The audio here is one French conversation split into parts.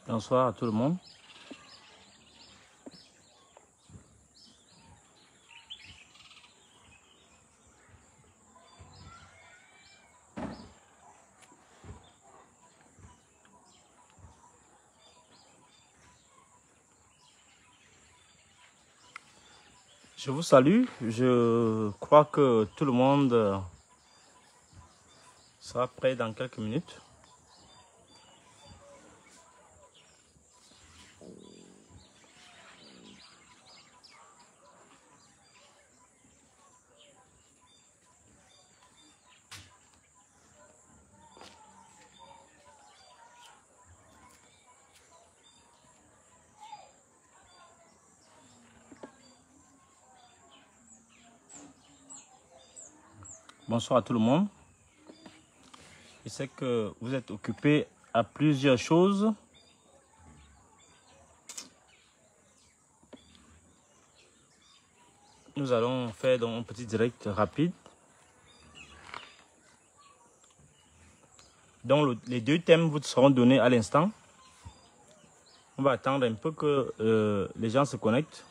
Bonsoir à tout le monde. Je vous salue. Je crois que tout le monde sera prêt dans quelques minutes. Bonsoir à tout le monde. Je sais que vous êtes occupés à plusieurs choses. Nous allons faire donc un petit direct rapide. Donc les deux thèmes vous seront donnés à l'instant. On va attendre un peu que les gens se connectent.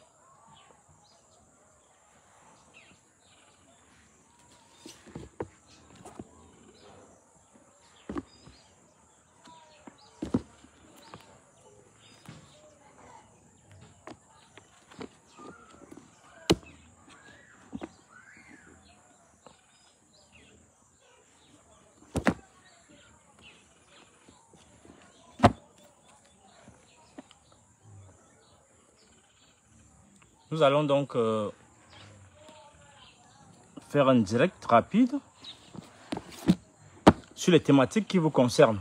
Nous allons donc faire un direct rapide sur les thématiques qui vous concernent.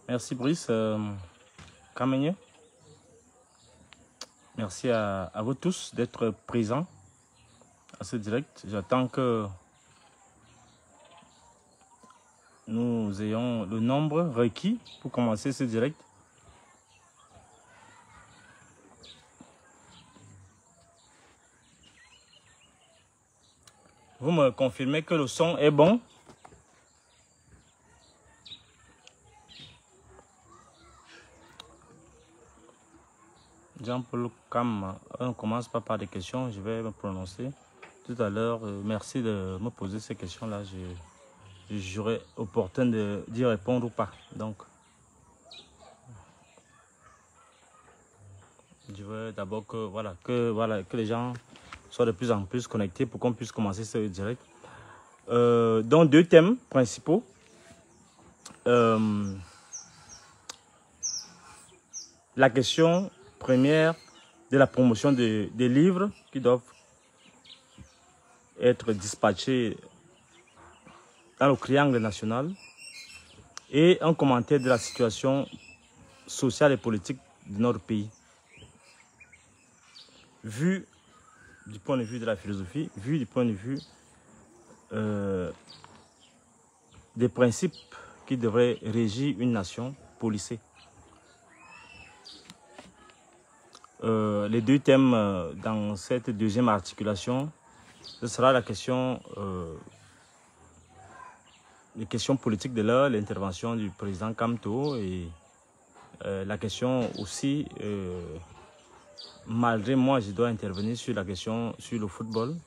Merci Brice Kamenye. Merci à vous tous d'être présents à ce direct. J'attends que nous ayons le nombre requis pour commencer ce direct. Vous me confirmez que le son est bon? Jean-Paul Cam, on ne commence pas par des questions, je vais me prononcer tout à l'heure. Merci de me poser ces questions-là. Je jugerai opportun d'y répondre ou pas. Donc, je veux d'abord que les gens soient de plus en plus connectés pour qu'on puisse commencer ce direct. Donc, deux thèmes principaux. La question première de la promotion des livres qui doivent être dispatchés dans le triangle national et un commentaire de la situation sociale et politique de notre pays. Vu du point de vue de la philosophie, vu du point de vue des principes qui devraient régir une nation policée. Les deux thèmes dans cette deuxième articulation, ce sera la question, les questions politiques de l'heure, l'intervention du président Kamto et la question aussi, malgré moi, je dois intervenir sur la question sur le football.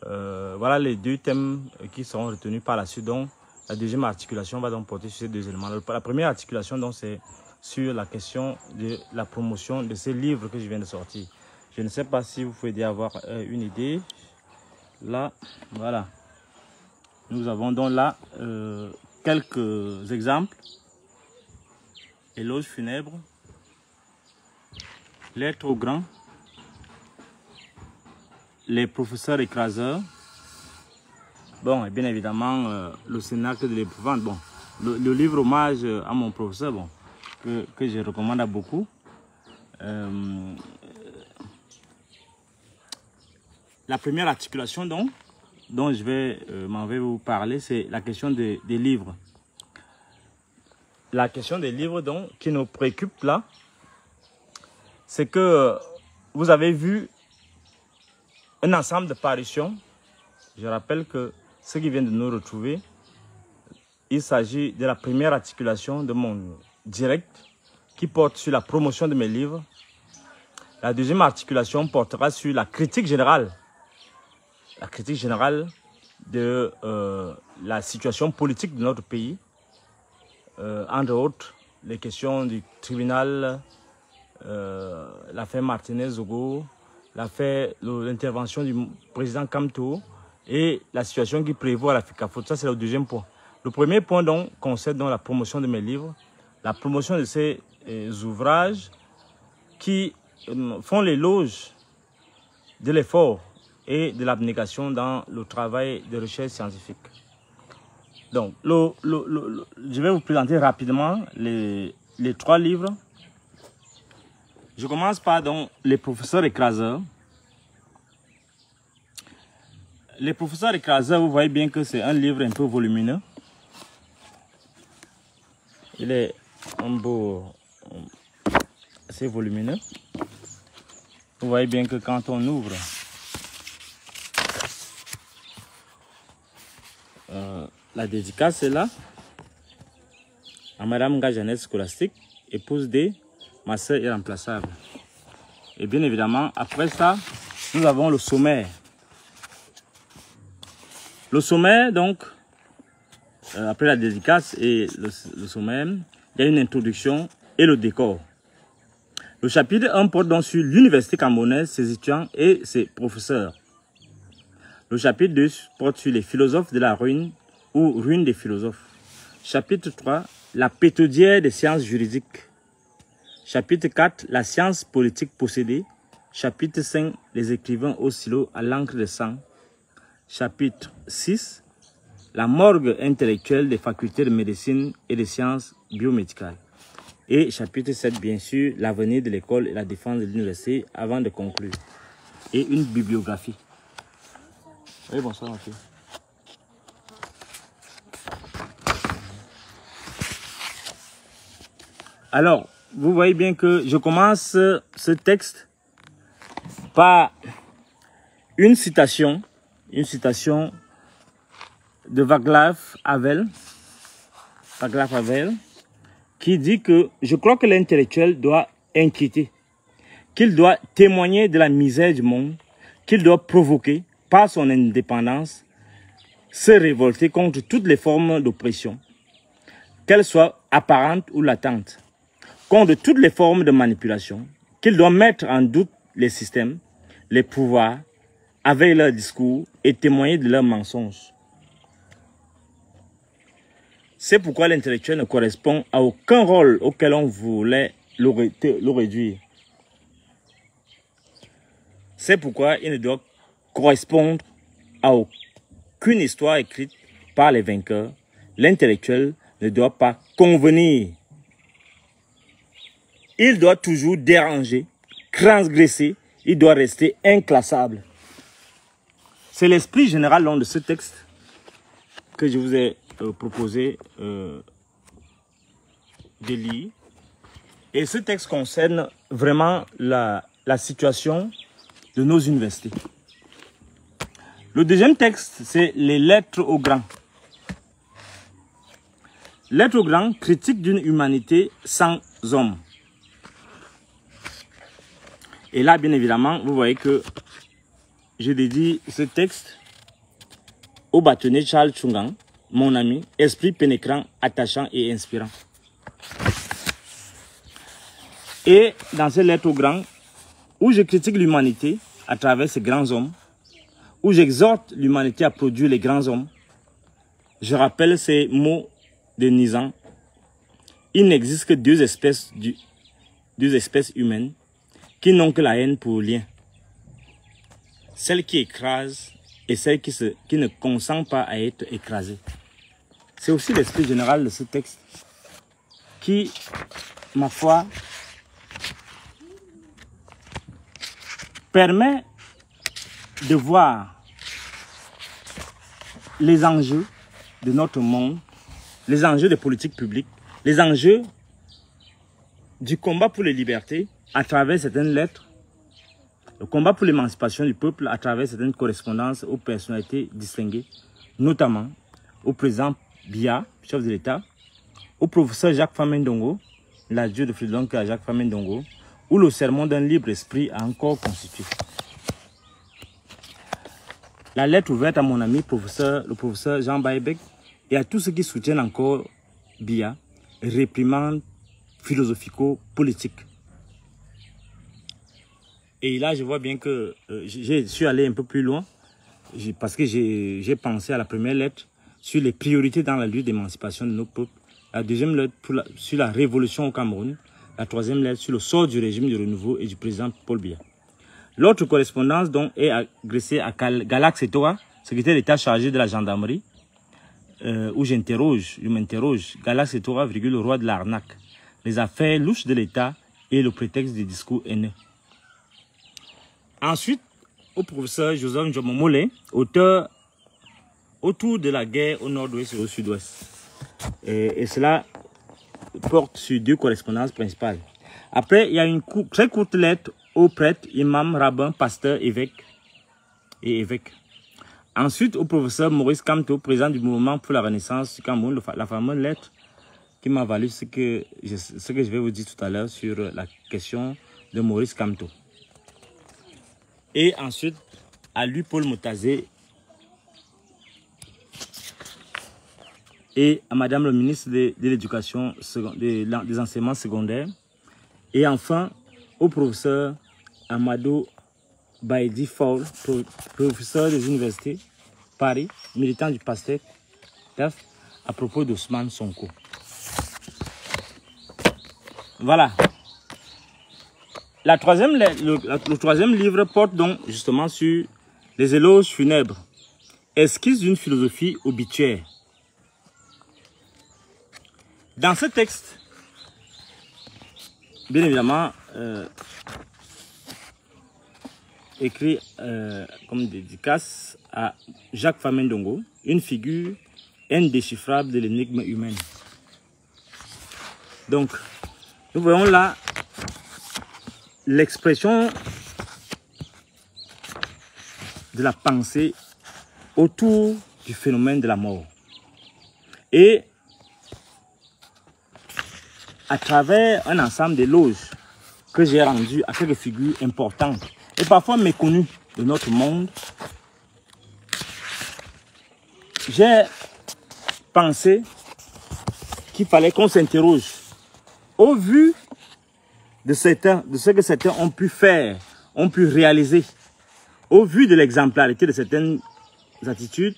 Voilà les deux thèmes qui seront retenus par la suite. Donc, la deuxième articulation va donc porter sur ces deux éléments. La première articulation, c'est sur la question de la promotion de ces livres que je viens de sortir. Je ne sais pas si vous pouvez avoir une idée. Là, voilà. Nous avons donc là quelques exemples. Éloge funèbre, Lettres aux grands, Les professeurs écraseurs. Bon, et bien évidemment, le Cénacle de l'épouvante. Bon, le livre hommage à mon professeur, bon, que je recommande à beaucoup. La première articulation dont je vais m'en vais vous parler, c'est la question des livres. La question des livres donc, qui nous préoccupe là, c'est que vous avez vu un ensemble de parutions. Je rappelle que ceux qui viennent de nous retrouver, il s'agit de la première articulation de mon direct qui porte sur la promotion de mes livres. La deuxième articulation portera sur la critique générale. La critique générale de la situation politique de notre pays. Entre autres, les questions du tribunal, l'affaire Martinez-Zogo, l'intervention du président Kamto et la situation qui prévaut à la FICAFO. Ça, c'est le deuxième point. Le premier point donc, concerne donc la promotion de mes livres, la promotion de ces ouvrages qui font l'éloge de l'effort et de l'abnégation dans le travail de recherche scientifique. Donc, je vais vous présenter rapidement les 3 livres. Je commence par donc, Les professeurs écraseurs. Les professeurs écraseurs, vous voyez bien que c'est un livre un peu volumineux. Il est assez volumineux. Vous voyez bien que quand on ouvre la dédicace est là à Madame Gajanette Scolastique, épouse de ma sœur irremplaçable. Et bien évidemment, après ça, nous avons le sommaire. Le sommaire, donc, après la dédicace et le sommaire, il y a une introduction et le décor. Le chapitre 1 porte donc sur l'université camerounaise, ses étudiants et ses professeurs. Le chapitre 2 porte sur les philosophes de la ruine ou ruine des philosophes. Chapitre 3, la pétodière des sciences juridiques. Chapitre 4, la science politique possédée. Chapitre 5, les écrivains au silo à l'encre de sang. Chapitre 6, la morgue intellectuelle des facultés de médecine et des sciences biomédicales. Et chapitre 7, bien sûr, l'avenir de l'école et la défense de l'université avant de conclure. Et une bibliographie. Oui, bonsoir, ma fille. Alors, vous voyez bien que je commence ce texte par une citation de Václav Havel, qui dit que je crois que l'intellectuel doit inquiéter, qu'il doit témoigner de la misère du monde, qu'il doit provoquer, par son indépendance, se révolter contre toutes les formes d'oppression, qu'elles soient apparentes ou latentes, contre toutes les formes de manipulation, qu'il doit mettre en doute les systèmes, les pouvoirs, avec leurs discours et témoigner de leurs mensonges. C'est pourquoi l'intellectuel ne correspond à aucun rôle auquel on voulait le réduire. C'est pourquoi il ne doit correspondre à aucune histoire écrite par les vainqueurs. L'intellectuel ne doit pas convenir. Il doit toujours déranger, transgresser, il doit rester inclassable. C'est l'esprit général de ce texte que je vous ai proposé de lire. Et ce texte concerne vraiment la situation de nos universités. Le deuxième texte, c'est les lettres aux grands. Lettres aux grands, critique d'une humanité sans hommes. Et là, bien évidemment, vous voyez que je dédie ce texte au bâtonnier Charles Tchungang, mon ami, esprit pénétrant, attachant et inspirant. Et dans ces lettres aux grands, où je critique l'humanité à travers ces grands hommes, où j'exhorte l'humanité à produire les grands hommes, je rappelle ces mots de Nizam. Il n'existe que deux espèces humaines qui n'ont que la haine pour lien. Celle qui écrase et celle qui ne consent pas à être écrasée. C'est aussi l'esprit général de ce texte qui, ma foi, permet de voir les enjeux de notre monde, les enjeux des politiques publiques, les enjeux du combat pour les libertés à travers certaines lettres, le combat pour l'émancipation du peuple à travers certaines correspondances aux personnalités distinguées, notamment au président Biya, chef de l'État, au professeur Jacques Famendongo, l'adieu de Fridolin à Jacques Famendongo, où le sermon d'un libre esprit a encore constitué. La lettre ouverte à mon ami le professeur Jean Baïbek et à tous ceux qui soutiennent encore Biya, réprimande philosophico-politique. Et là, je vois bien que je suis allé un peu plus loin parce que j'ai pensé à la première lettre sur les priorités dans la lutte d'émancipation de nos peuples, la deuxième lettre sur la révolution au Cameroun, la troisième lettre sur le sort du régime de renouveau et du président Paul Biya. L'autre correspondance donc est adressée à Galax Etora, secrétaire d'État chargé de la gendarmerie, où je m'interroge, Galax Etora, le roi de l'arnaque, les affaires louches de l'État et le prétexte des discours haineux. Ensuite, au professeur Joseph Njomomole, auteur autour de la guerre au nord-ouest et au sud-ouest. Et cela porte sur deux correspondances principales. Après, il y a une très courte lettre aux prêtres, imams, rabbins, pasteurs, évêques et évêques. Ensuite, au professeur Maurice Kamto, président du mouvement pour la Renaissance du Cameroun, la fameuse lettre qui m'a valu ce que je vais vous dire tout à l'heure sur la question de Maurice Kamto. Et ensuite, à lui, Paul Motazé, et à Madame le ministre de l'Éducation, des enseignements secondaires. Et enfin, au professeur Amadou Baïdi Fall, professeur des universités, Paris, militant du PASTEF, à propos d'Ousmane Sonko. Voilà. Le troisième livre porte donc justement sur les éloges funèbres, esquisse d'une philosophie obituaire. Dans ce texte, bien évidemment, écrit comme dédicace à Jacques Famendongo, une figure indéchiffrable de l'énigme humaine. Donc, nous voyons là l'expression de la pensée autour du phénomène de la mort. Et à travers un ensemble d'éloges que j'ai rendus à quelques figures importantes et parfois méconnues de notre monde, j'ai pensé qu'il fallait qu'on s'interroge au vu de ce que certains ont pu faire, ont pu réaliser, au vu de l'exemplarité de certaines attitudes,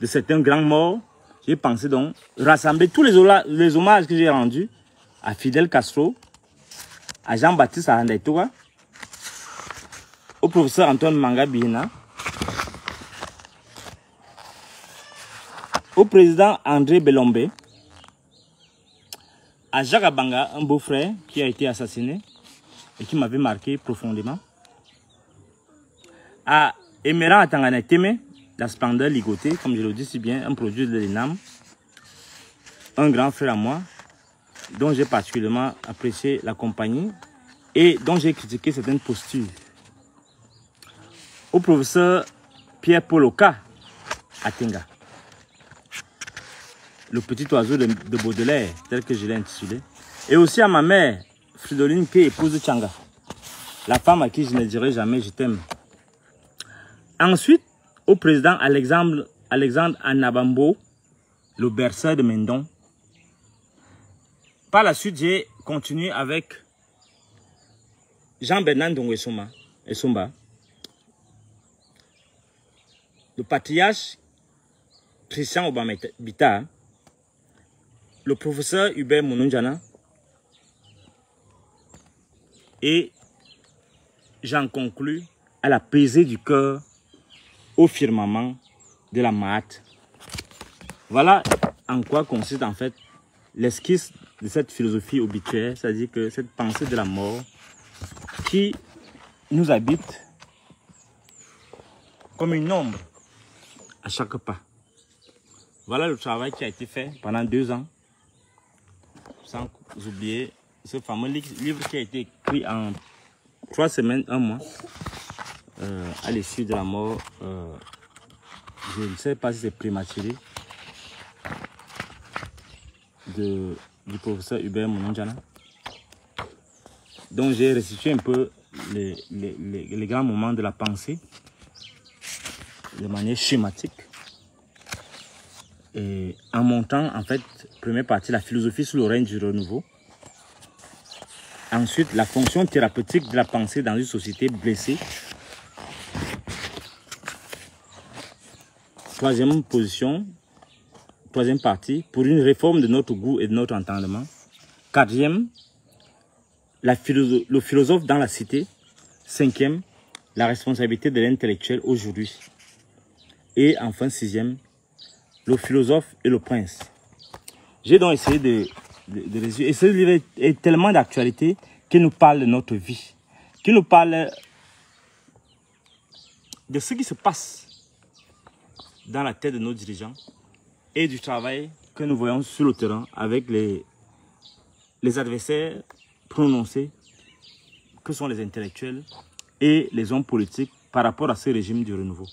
de certains grands morts. J'ai pensé donc rassembler tous les hommages que j'ai rendus à Fidel Castro, à Jean-Baptiste Arandetoua, au professeur Antoine Manga Bina, au président André Belombe, à Jacques Abanga, un beau-frère qui a été assassiné et qui m'avait marqué profondément, à Emeran Atangana Teme, la splendeur ligotée, comme je le dis si bien, un produit de l'ENAM, un grand frère à moi, dont j'ai particulièrement apprécié la compagnie et dont j'ai critiqué certaines postures. Au professeur Pierre-Paul Oka à Tenga, le petit oiseau de Baudelaire, tel que je l'ai intitulé. Et aussi à ma mère, Fridoline, qui est épouse de Tchanga, la femme à qui je ne dirai jamais je t'aime. Ensuite, au président Alexandre Anabambo, le berceur de Mendon. Par la suite, j'ai continué avec Jean-Bernard Ndongo Esomba, le patriarche Christian Obama-Bita, le professeur Hubert Mounondjana, et j'en conclus à la pesée du cœur au firmament de la Mahat. Voilà en quoi consiste en fait l'esquisse de cette philosophie obituaire, c'est-à-dire que cette pensée de la mort qui nous habite comme une ombre à chaque pas. Voilà le travail qui a été fait pendant 2 ans, sans oublier ce fameux livre qui a été écrit en 3 semaines, 1 mois, à l'issue de la mort, je ne sais pas si c'est prématuré, du professeur Hubert Mounandjana. Donc j'ai restitué un peu les grands moments de la pensée de manière schématique. Et en montant, en fait, première partie, la philosophie sous le règne du renouveau. Ensuite, la fonction thérapeutique de la pensée dans une société blessée. Troisième partie, pour une réforme de notre goût et de notre entendement. Quatrième, le philosophe dans la cité. Cinquième, la responsabilité de l'intellectuel aujourd'hui. Et enfin, sixième, le philosophe et le prince. J'ai donc essayé de résumer. Et ce livre est tellement d'actualité qu'il nous parle de notre vie, qu'il nous parle de ce qui se passe dans la tête de nos dirigeants et du travail que nous voyons sur le terrain avec les adversaires prononcés, que sont les intellectuels et les hommes politiques par rapport à ce régime du renouveau.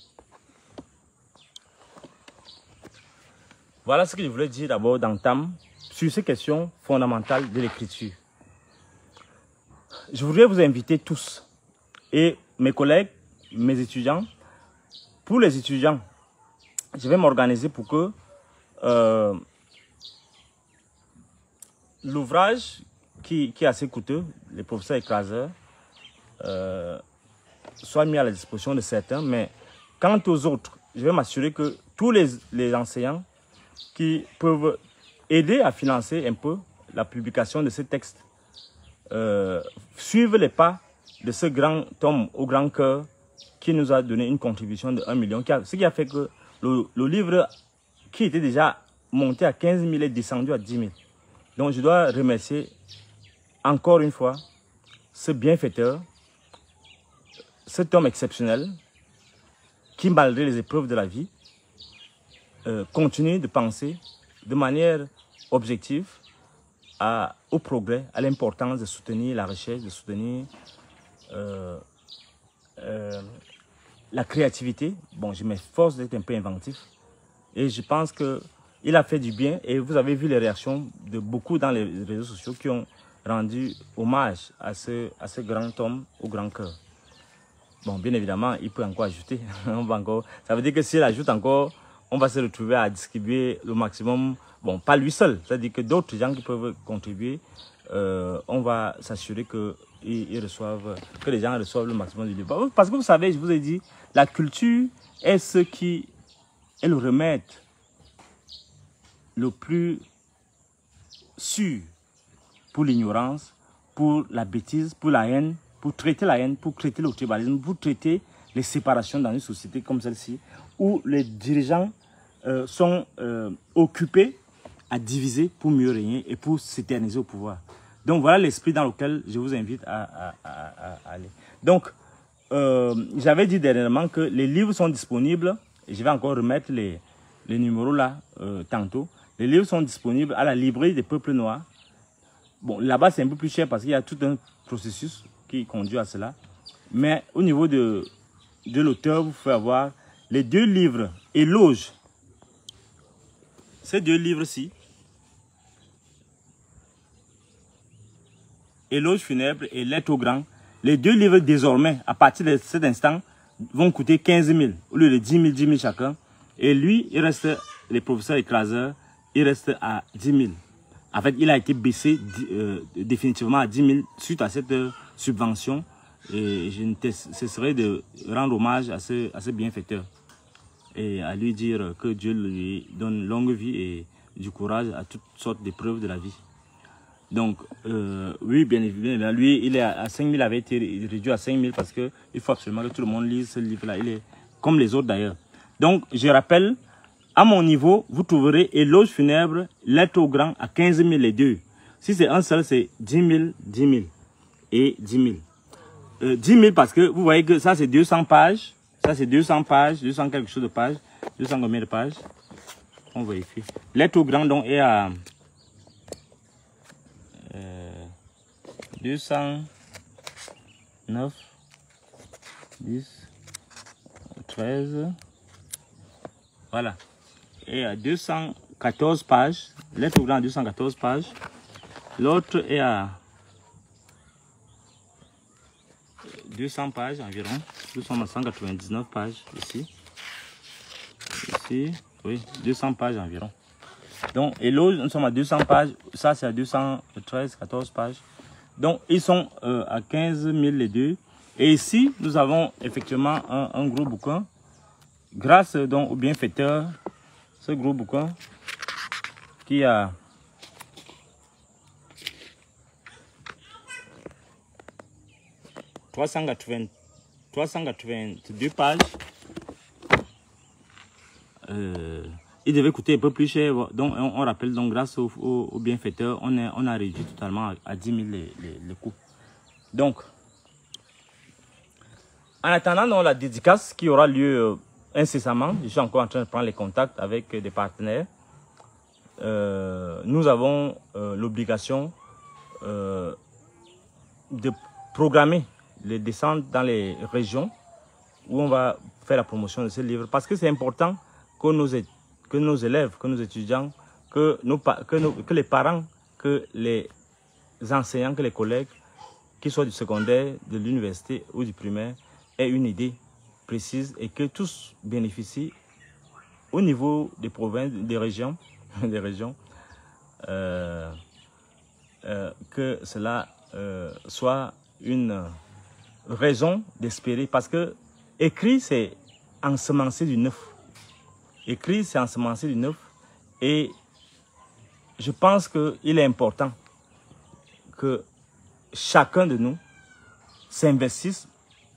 Voilà ce que je voulais dire d'abord d'entame sur ces questions fondamentales de l'écriture. Je voudrais vous inviter tous, et mes collègues, mes étudiants. Pour les étudiants, je vais m'organiser pour que l'ouvrage qui est assez coûteux, les professeurs écraseurs, soit mis à la disposition de certains. Mais quant aux autres, je vais m'assurer que tous les enseignants qui peuvent aider à financer un peu la publication de ces textes suivent les pas de ce grand homme au grand cœur qui nous a donné une contribution de 1 million, ce qui a fait que le livre qui était déjà monté à 15 000 est descendu à 10 000. Donc je dois remercier encore une fois ce bienfaiteur, cet homme exceptionnel qui, malgré les épreuves de la vie, continue de penser de manière objective au progrès, à l'importance de soutenir la recherche, de soutenir la créativité. Bon, je m'efforce d'être un peu inventif et je pense qu'il a fait du bien, et vous avez vu les réactions de beaucoup dans les réseaux sociaux qui ont rendu hommage à ce grand homme au grand cœur. Bon, bien évidemment, il peut encore ajouter. Ça veut dire que s'il ajoute encore, on va se retrouver à distribuer le maximum. Bon, pas lui seul, c'est-à-dire que d'autres gens qui peuvent contribuer, on va s'assurer que les gens reçoivent le maximum du livre. Parce que vous savez, je vous ai dit, la culture est ce qui est le remède le plus sûr pour l'ignorance, pour la bêtise, pour la haine, pour traiter la haine, pour traiter le tribalisme, pour traiter les séparations dans une société comme celle-ci, où les dirigeants sont occupés à diviser pour mieux régner et pour s'éterniser au pouvoir. Donc voilà l'esprit dans lequel je vous invite à aller. Donc, j'avais dit dernièrement que les livres sont disponibles, et je vais encore remettre les numéros là tantôt. Les livres sont disponibles à la librairie des peuples noirs. Bon, là-bas c'est un peu plus cher parce qu'il y a tout un processus qui conduit à cela. Mais au niveau de l'auteur, vous pouvez avoir les 2 livres Éloge. Ces 2 livres-ci, Éloge funèbre et Lettre au grand, les 2 livres désormais, à partir de cet instant, vont coûter 15 000 au lieu de 10 000 chacun. Et lui, il reste, les professeurs écraseurs, il reste à 10 000. En fait, il a été baissé définitivement à 10 000 suite à cette subvention. Et je ne cesserai de rendre hommage à ce bienfaiteur et à lui dire que Dieu lui donne longue vie et du courage à toutes sortes d'épreuves de la vie. Donc, oui, bien évidemment, lui, il est à 5 000, avait été réduit à 5 000 parce qu'il faut absolument que tout le monde lise ce livre-là. Il est comme les autres d'ailleurs. Donc, je rappelle, à mon niveau, vous trouverez Éloge funèbre, Lettre au grand à 15 000 les 2. Si c'est un seul, c'est 10 000, 10 000 et 10 000. 10 000 parce que vous voyez que ça c'est 200 pages. Ça c'est 200 pages, 200 quelque chose de pages. 200 combien de pages? On vérifie. Lettre au grand donc est à 209, 10, 13, voilà. Et à 214 pages, lettre grand à 214 pages. L'autre est à 200 pages environ. Nous sommes à 199 pages ici. Ici, oui, 200 pages environ. Donc, et l'autre, nous sommes à 200 pages. Ça, c'est à 213, 14 pages. Donc, ils sont à 15 000 les deux. Et ici, nous avons effectivement un gros bouquin. Grâce donc au bienfaiteur, ce gros bouquin qui a 382 pages. Il devait coûter un peu plus cher. Donc, on rappelle, donc, grâce au bienfaiteur, on a réduit totalement à 10 000 les coûts. Donc, en attendant donc, la dédicace qui aura lieu incessamment, je suis encore en train de prendre les contacts avec des partenaires. Nous avons l'obligation de programmer les descentes dans les régions où on va faire la promotion de ce livre. Parce que c'est important que nos élèves, que nos étudiants, que les parents, que les enseignants, que les collègues, qu'ils soient du secondaire, de l'université ou du primaire, aient une idée précise et que tous bénéficient au niveau des provinces, des régions, que cela soit une raison d'espérer. Parce que écrit, c'est ensemencer du neuf. Écrit, c'est ensemencer du neuf. Et je pense qu'il est important que chacun de nous s'investisse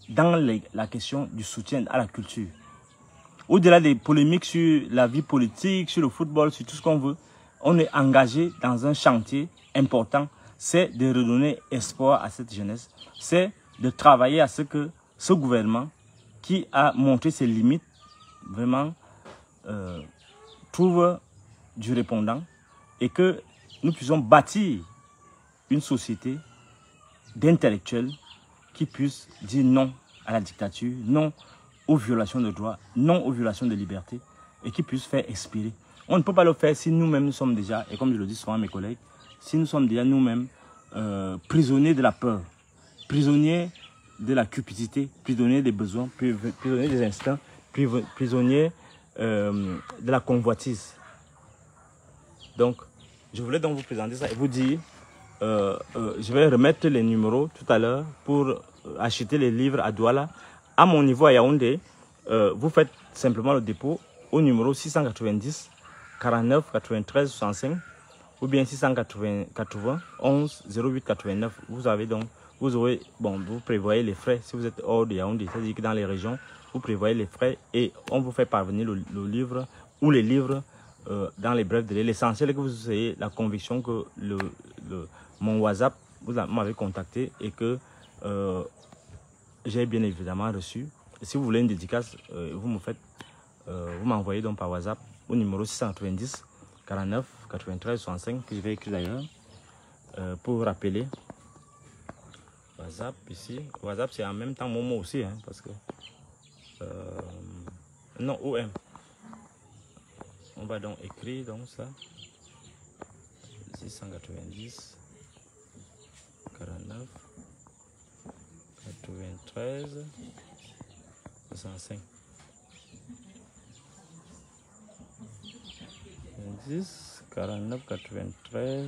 dans la question du soutien à la culture. Au-delà des polémiques sur la vie politique, sur le football, sur tout ce qu'on veut, on est engagé dans un chantier important, c'est de redonner espoir à cette jeunesse, c'est de travailler à ce que ce gouvernement, qui a montré ses limites, vraiment trouve du répondant et que nous puissions bâtir une société d'intellectuels qui puissent dire non à la dictature, non aux violations de droits, non aux violations de liberté et qui puissent faire expirer. On ne peut pas le faire si nous-mêmes nous sommes déjà, et comme je le dis souvent à mes collègues, si nous sommes déjà nous-mêmes prisonniers de la peur, prisonniers de la cupidité, prisonniers des besoins, prisonniers des instincts, prisonniers de la convoitise. Donc, je voulais donc vous présenter ça et vous dire, je vais remettre les numéros tout à l'heure pour acheter les livres à Douala. À mon niveau à Yaoundé, vous faites simplement le dépôt au numéro 690 49 93 65 ou bien 680 11 08 89. Vous avez donc, vous prévoyez les frais si vous êtes hors de Yaoundé, c'est-à-dire que dans les régions, vous prévoyez les frais et on vous fait parvenir le livre ou les livres dans les brefs délais. L'essentiel est que vous ayez la conviction que mon WhatsApp, vous m'avez contacté et que j'ai bien évidemment reçu. Et si vous voulez une dédicace, vous m'envoyez donc par WhatsApp au numéro 690 49 93 65 que je vais écrire d'ailleurs pour vous rappeler. WhatsApp ici. WhatsApp c'est en même temps Momo aussi, hein, parce que non, OM. On va donc écrire donc ça 690 49 93 65 10 49 93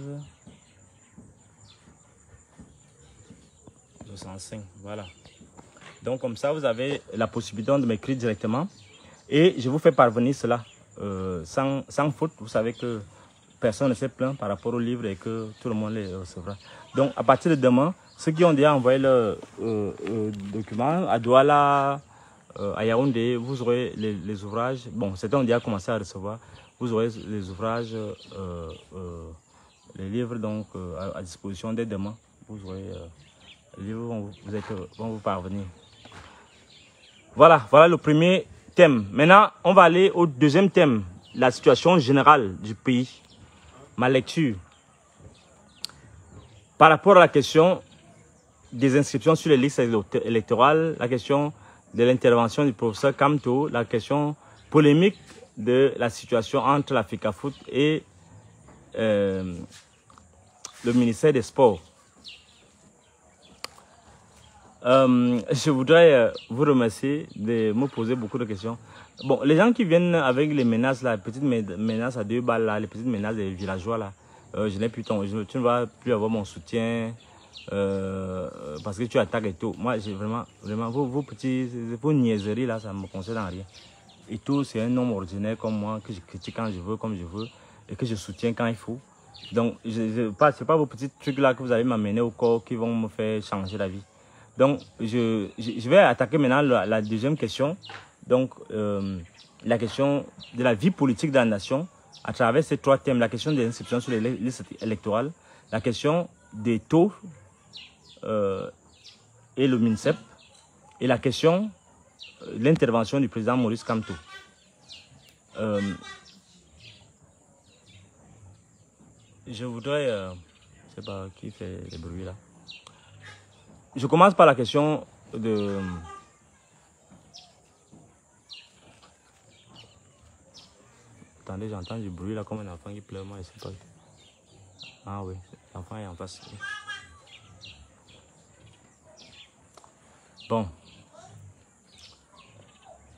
65. Voilà. Donc comme ça, vous avez la possibilité de m'écrire directement et je vous fais parvenir cela sans faute. Vous savez que personne ne s'est plaint par rapport au livre et que tout le monde les recevra. Donc à partir de demain, ceux qui ont déjà envoyé le document à Douala, à Yaoundé, vous aurez les ouvrages. Bon, certains ont déjà commencé à recevoir. Vous aurez les ouvrages, les livres donc à disposition dès demain. Vous aurez les livres vont vous parvenir. Voilà le premier thème. Maintenant, on va aller au deuxième thème, la situation générale du pays. Ma lecture. Par rapport à la question des inscriptions sur les listes électorales, la question de l'intervention du professeur Kamto, la question polémique de la situation entre la FECAFOOT et le ministère des Sports. Je voudrais vous remercier de me poser beaucoup de questions. Bon, les gens qui viennent avec les menaces, là, les petites menaces à 2 balles, là, les petites menaces des villageois, là, je n'ai plus tu ne vas plus avoir mon soutien parce que tu attaques et tout. Moi, j'ai vraiment vos niaiseries, là, ça ne me concerne en rien. Et tout, c'est un homme ordinaire comme moi, que je critique quand je veux, comme je veux, et que je soutiens quand il faut. Donc, ce n'est pas vos petits trucs là que vous allez m'amener au corps qui vont me faire changer la vie. Donc, je vais attaquer maintenant la deuxième question. Donc, la question de la vie politique de la nation à travers ces 3 thèmes. La question des inscriptions sur les listes électorales, la question des taux et le MINSEP, et la question de l'intervention du président Maurice Kamto. Je voudrais... je ne sais pas qui fait les bruits là. Je commence par la question de... Attendez, j'entends du bruit là comme un enfant qui pleure, moi je sais pas. Ah oui, l'enfant est en face. Bon.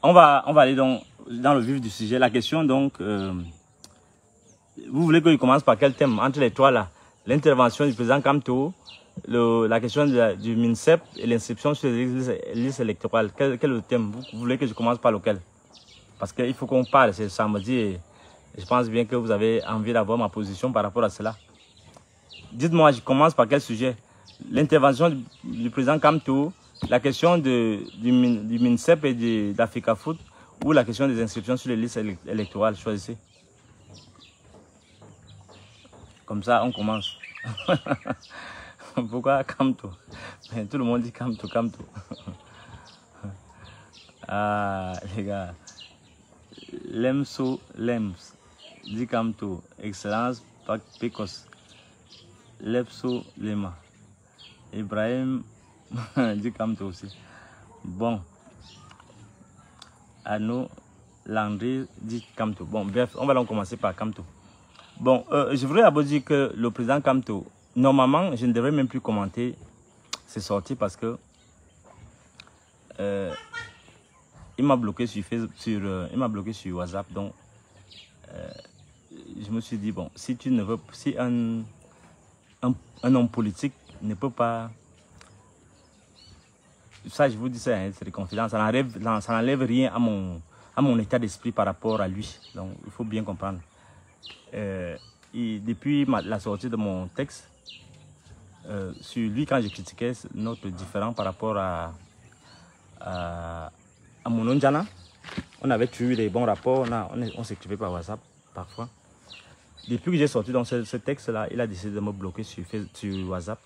On va aller donc dans le vif du sujet. La question donc... vous voulez que je commence par quel thème? Entre les 3 là, l'intervention du président Kamto, la question du MINSEP et l'inscription sur les listes électorales. Quel est le thème? Vous voulez que je commence par lequel? Parce qu'il faut qu'on parle, c'est samedi et je pense bien que vous avez envie d'avoir ma position par rapport à cela. Dites-moi, je commence par quel sujet? L'intervention du président Kamto, la question du MINSEP et de la FECAFOOT ou la question des inscriptions sur les listes électorales? Choisissez. Comme ça, on commence. Pourquoi Kamto? Tout le monde dit Kamto, Kamto. Ah, les gars. Lemso, Lems, dit Kamto. Excellence, Pecos. Lepso, Lema. Ibrahim, dit Kamto aussi. Bon. Anno, Landry, dit Kamto. Bon, bref, on va donc commencer par Kamto. Bon, je voudrais d'abord dire que le président Kamto, normalement, je ne devrais même plus commenter ses sorties parce que il m'a bloqué sur Facebook, il m'a bloqué sur WhatsApp. Donc, je me suis dit bon, si tu ne veux, si un homme politique ne peut pas, ça je vous dis ça, hein, c'est des confidences, ça n'enlève rien à mon état d'esprit par rapport à lui. Donc, il faut bien comprendre. Depuis la sortie de mon texte sur lui, quand je critiquais notre différend par rapport à Mononjana, on avait eu des bons rapports, on s'écrivait par WhatsApp parfois. Depuis que j'ai sorti dans ce texte-là, il a décidé de me bloquer sur WhatsApp.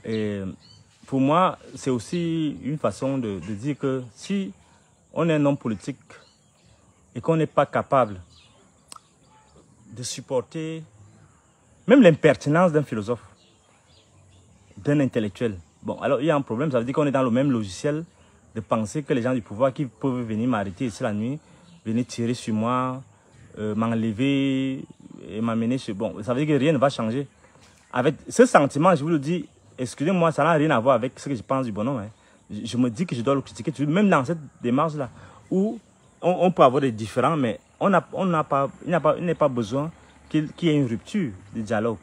Et pour moi, c'est aussi une façon de dire que si on est un homme politique et qu'on n'est pas capable de supporter même l'impertinence d'un philosophe, d'un intellectuel. Bon, alors il y a un problème, ça veut dire qu'on est dans le même logiciel de penser que les gens du pouvoir qui peuvent venir m'arrêter ici la nuit, venir tirer sur moi, m'enlever et m'amener sur... Bon, ça veut dire que rien ne va changer. Avec ce sentiment, je vous le dis, excusez-moi, ça n'a rien à voir avec ce que je pense du bonhomme. Hein. Je me dis que je dois le critiquer, même dans cette démarche-là, où on peut avoir des différends, mais il n'est pas besoin qu'il y ait une rupture de dialogue.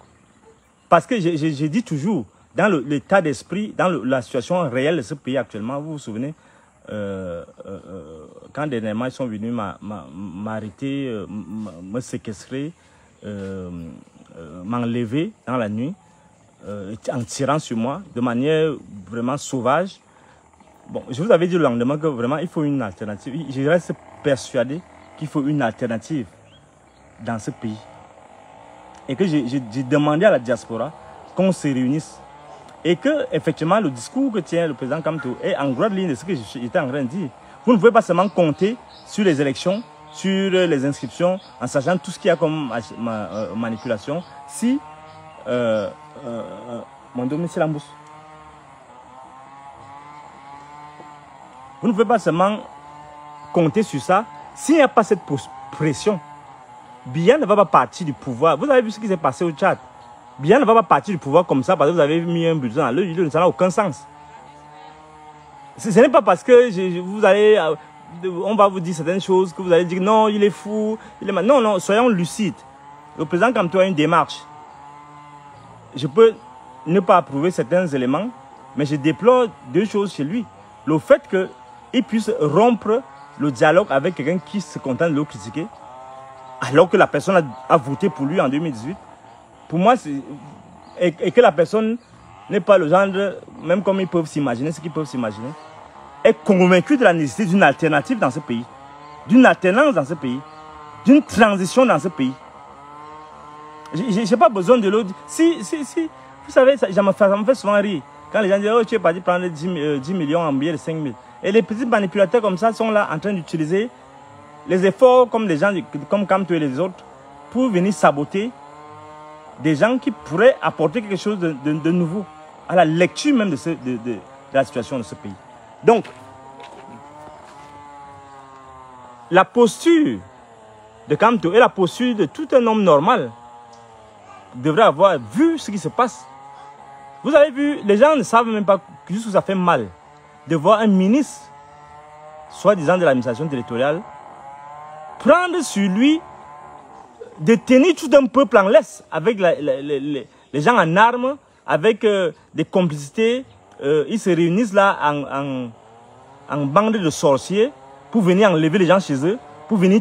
Parce que je dis toujours, dans l'état d'esprit, dans la situation réelle de ce pays actuellement, vous vous souvenez, quand dernièrement ils sont venus m'arrêter, me séquestrer, m'enlever dans la nuit, en tirant sur moi de manière vraiment sauvage. Bon, je vous avais dit le lendemain que vraiment il faut une alternative. Je reste persuadé qu'il faut une alternative dans ce pays. Et que j'ai demandé à la diaspora qu'on se réunisse. Et que, effectivement, le discours que tient le président Kamto est en grande ligne de ce que j'étais en train de dire. Vous ne pouvez pas seulement compter sur les élections, sur les inscriptions, en sachant tout ce qu'il y a comme manipulation. Si, mon domicile en bourse. Vous ne pouvez pas seulement compter sur ça. S'il n'y a pas cette pression, Biya ne va pas partir du pouvoir. Vous avez vu ce qui s'est passé au Tchad. Biya ne va pas partir du pouvoir comme ça parce que vous avez mis un budget dans le. Ça n'a aucun sens. Ce n'est pas parce que vous allez... on va vous dire certaines choses que vous allez dire non, il est fou. Non, non, soyons lucides. Le président Kamto a une démarche. Je peux ne pas approuver certains éléments, mais je déplore deux choses chez lui. Le fait qu'il puisse rompre le dialogue avec quelqu'un qui se contente de le critiquer, alors que la personne a voté pour lui en 2018. Pour moi, et que la personne n'est pas le genre, même comme ils peuvent s'imaginer, ce qu'ils peuvent s'imaginer, est convaincu de la nécessité d'une alternative dans ce pays, d'une alternance dans ce pays, d'une transition dans ce pays. Je n'ai pas besoin de l'autre. Si, vous savez, ça me fait souvent rire. Quand les gens disent, oh, tu es parti prendre 10 millions en billets de 5 000. Et les petits manipulateurs comme ça sont là en train d'utiliser les efforts comme des gens comme Kamto et les autres pour venir saboter des gens qui pourraient apporter quelque chose de nouveau à la lecture même de la situation de ce pays. Donc, la posture de Kamto et la posture de tout un homme normal devrait avoir vu ce qui se passe. Vous avez vu, les gens ne savent même pas jusqu'où ça fait mal de voir un ministre, soi-disant de l'administration territoriale, prendre sur lui de tenir tout un peuple en laisse avec les gens en armes, avec des complicités. Ils se réunissent là en bande de sorciers pour venir enlever les gens chez eux, pour venir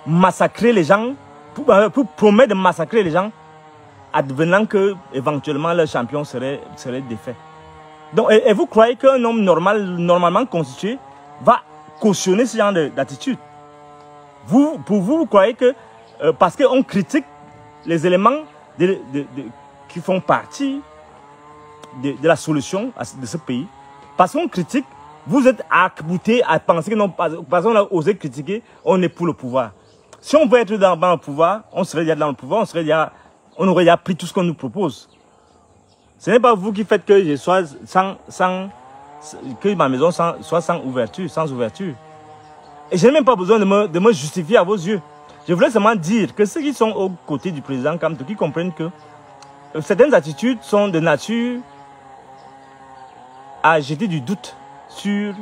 massacrer les gens, pour promettre de massacrer les gens, advenant que éventuellement leur champion serait défait. Donc, et vous croyez qu'un homme normalement constitué va cautionner ce genre d'attitude? Pour vous, vous croyez que parce qu'on critique les éléments qui font partie de la solution de ce pays, parce qu'on critique, vous êtes arc-bouté à penser que non, parce qu'on a osé critiquer, on est pour le pouvoir. Si on veut être dans le pouvoir, on serait déjà dans le pouvoir, on aurait déjà pris tout ce qu'on nous propose. Ce n'est pas vous qui faites que je sois que ma maison soit sans ouverture. Et je n'ai même pas besoin de me justifier à vos yeux. Je voulais seulement dire que ceux qui sont aux côtés du président Kamto, qui comprennent que certaines attitudes sont de nature à jeter du doute sur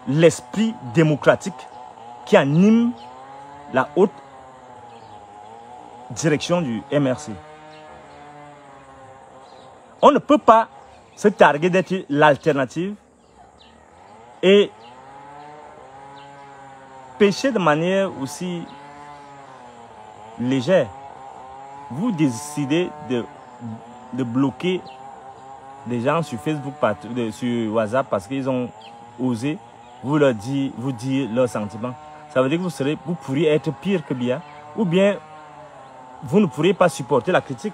l'esprit démocratique qui anime la haute direction du MRC. On ne peut pas se targuer d'être l'alternative et pécher de manière aussi légère. Vous décidez de bloquer les gens sur Facebook, sur WhatsApp parce qu'ils ont osé vous dire leurs sentiments. Ça veut dire que vous pourriez être pire que Biya, ou bien vous ne pourriez pas supporter la critique.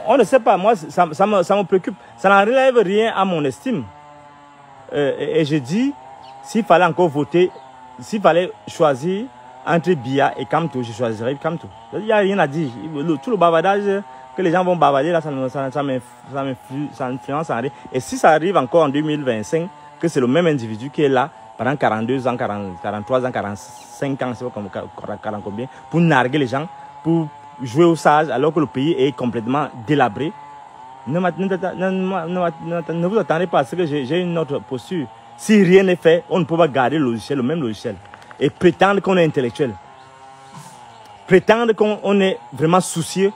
On ne sait pas, moi ça me préoccupe. Ça n'enlève rien à mon estime. Et je dis, s'il fallait encore voter, s'il fallait choisir entre Biya et Kamto, je choisirais Kamto. Il n'y a rien à dire. Tout le bavardage que les gens vont bavarder, là, ça influence en rien. Et si ça arrive encore en 2025, que c'est le même individu qui est là pendant 42 ans, 43 ans, 45 ans, je ne sais pas combien, pour narguer les gens, pour jouer au sage alors que le pays est complètement délabré. Ne vous attendez pas à ce que j'ai une autre posture. Si rien n'est fait, on ne peut pas garder le même logiciel. Et prétendre qu'on est intellectuel. Prétendre qu'on est vraiment soucieux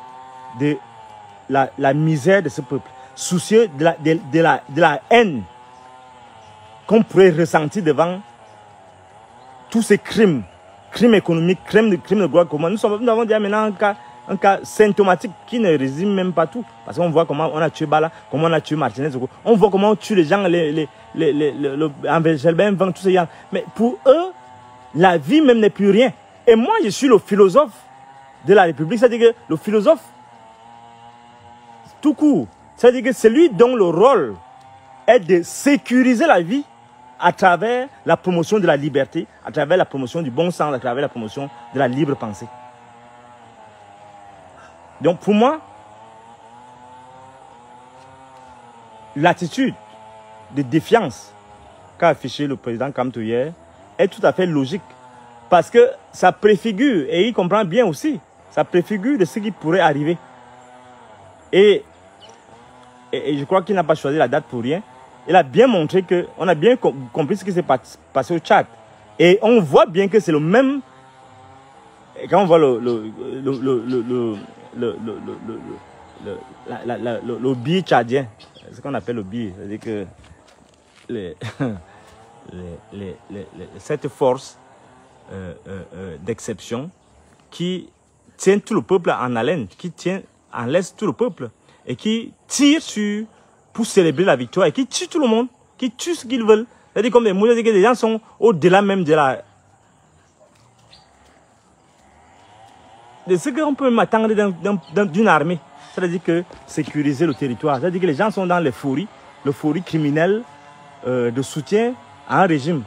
de la misère de ce peuple. Soucieux de la haine qu'on pourrait ressentir devant tous ces crimes économiques, crimes de droit commun. Nous avons déjà maintenant un cas symptomatique qui ne résume même pas tout. Parce qu'on voit comment on a tué Bala, comment on a tué Martinez, on voit comment on tue les gens, tous ces gens. Mais pour eux, la vie même n'est plus rien. Et moi, je suis le philosophe de la République. C'est-à-dire que le philosophe, tout court, c'est-à-dire que c'est lui dont le rôle est de sécuriser la vie à travers la promotion de la liberté, à travers la promotion du bon sens, à travers la promotion de la libre pensée. Donc pour moi, l'attitude de défiance qu'a affiché le président Kamto hier est tout à fait logique. Parce que ça préfigure, et il comprend bien aussi, ça préfigure de ce qui pourrait arriver. Et je crois qu'il n'a pas choisi la date pour rien. Il a bien montré qu'on a bien compris ce qui s'est passé au Tchad. Et on voit bien que c'est le même... Quand on voit le billet tchadien, ce qu'on appelle le billet, c'est-à-dire que cette force d'exception qui tient tout le peuple en haleine, qui tient en laisse tout le peuple et qui tire pour célébrer la victoire et qui tue tout le monde, qui tue ce qu'ils veulent. C'est-à-dire comme des mots, que les gens sont au-delà même de ce qu'on peut m'attendre d'une armée. C'est-à-dire que sécuriser le territoire. C'est-à-dire que les gens sont dans l'euphorie criminelle de soutien à un régime.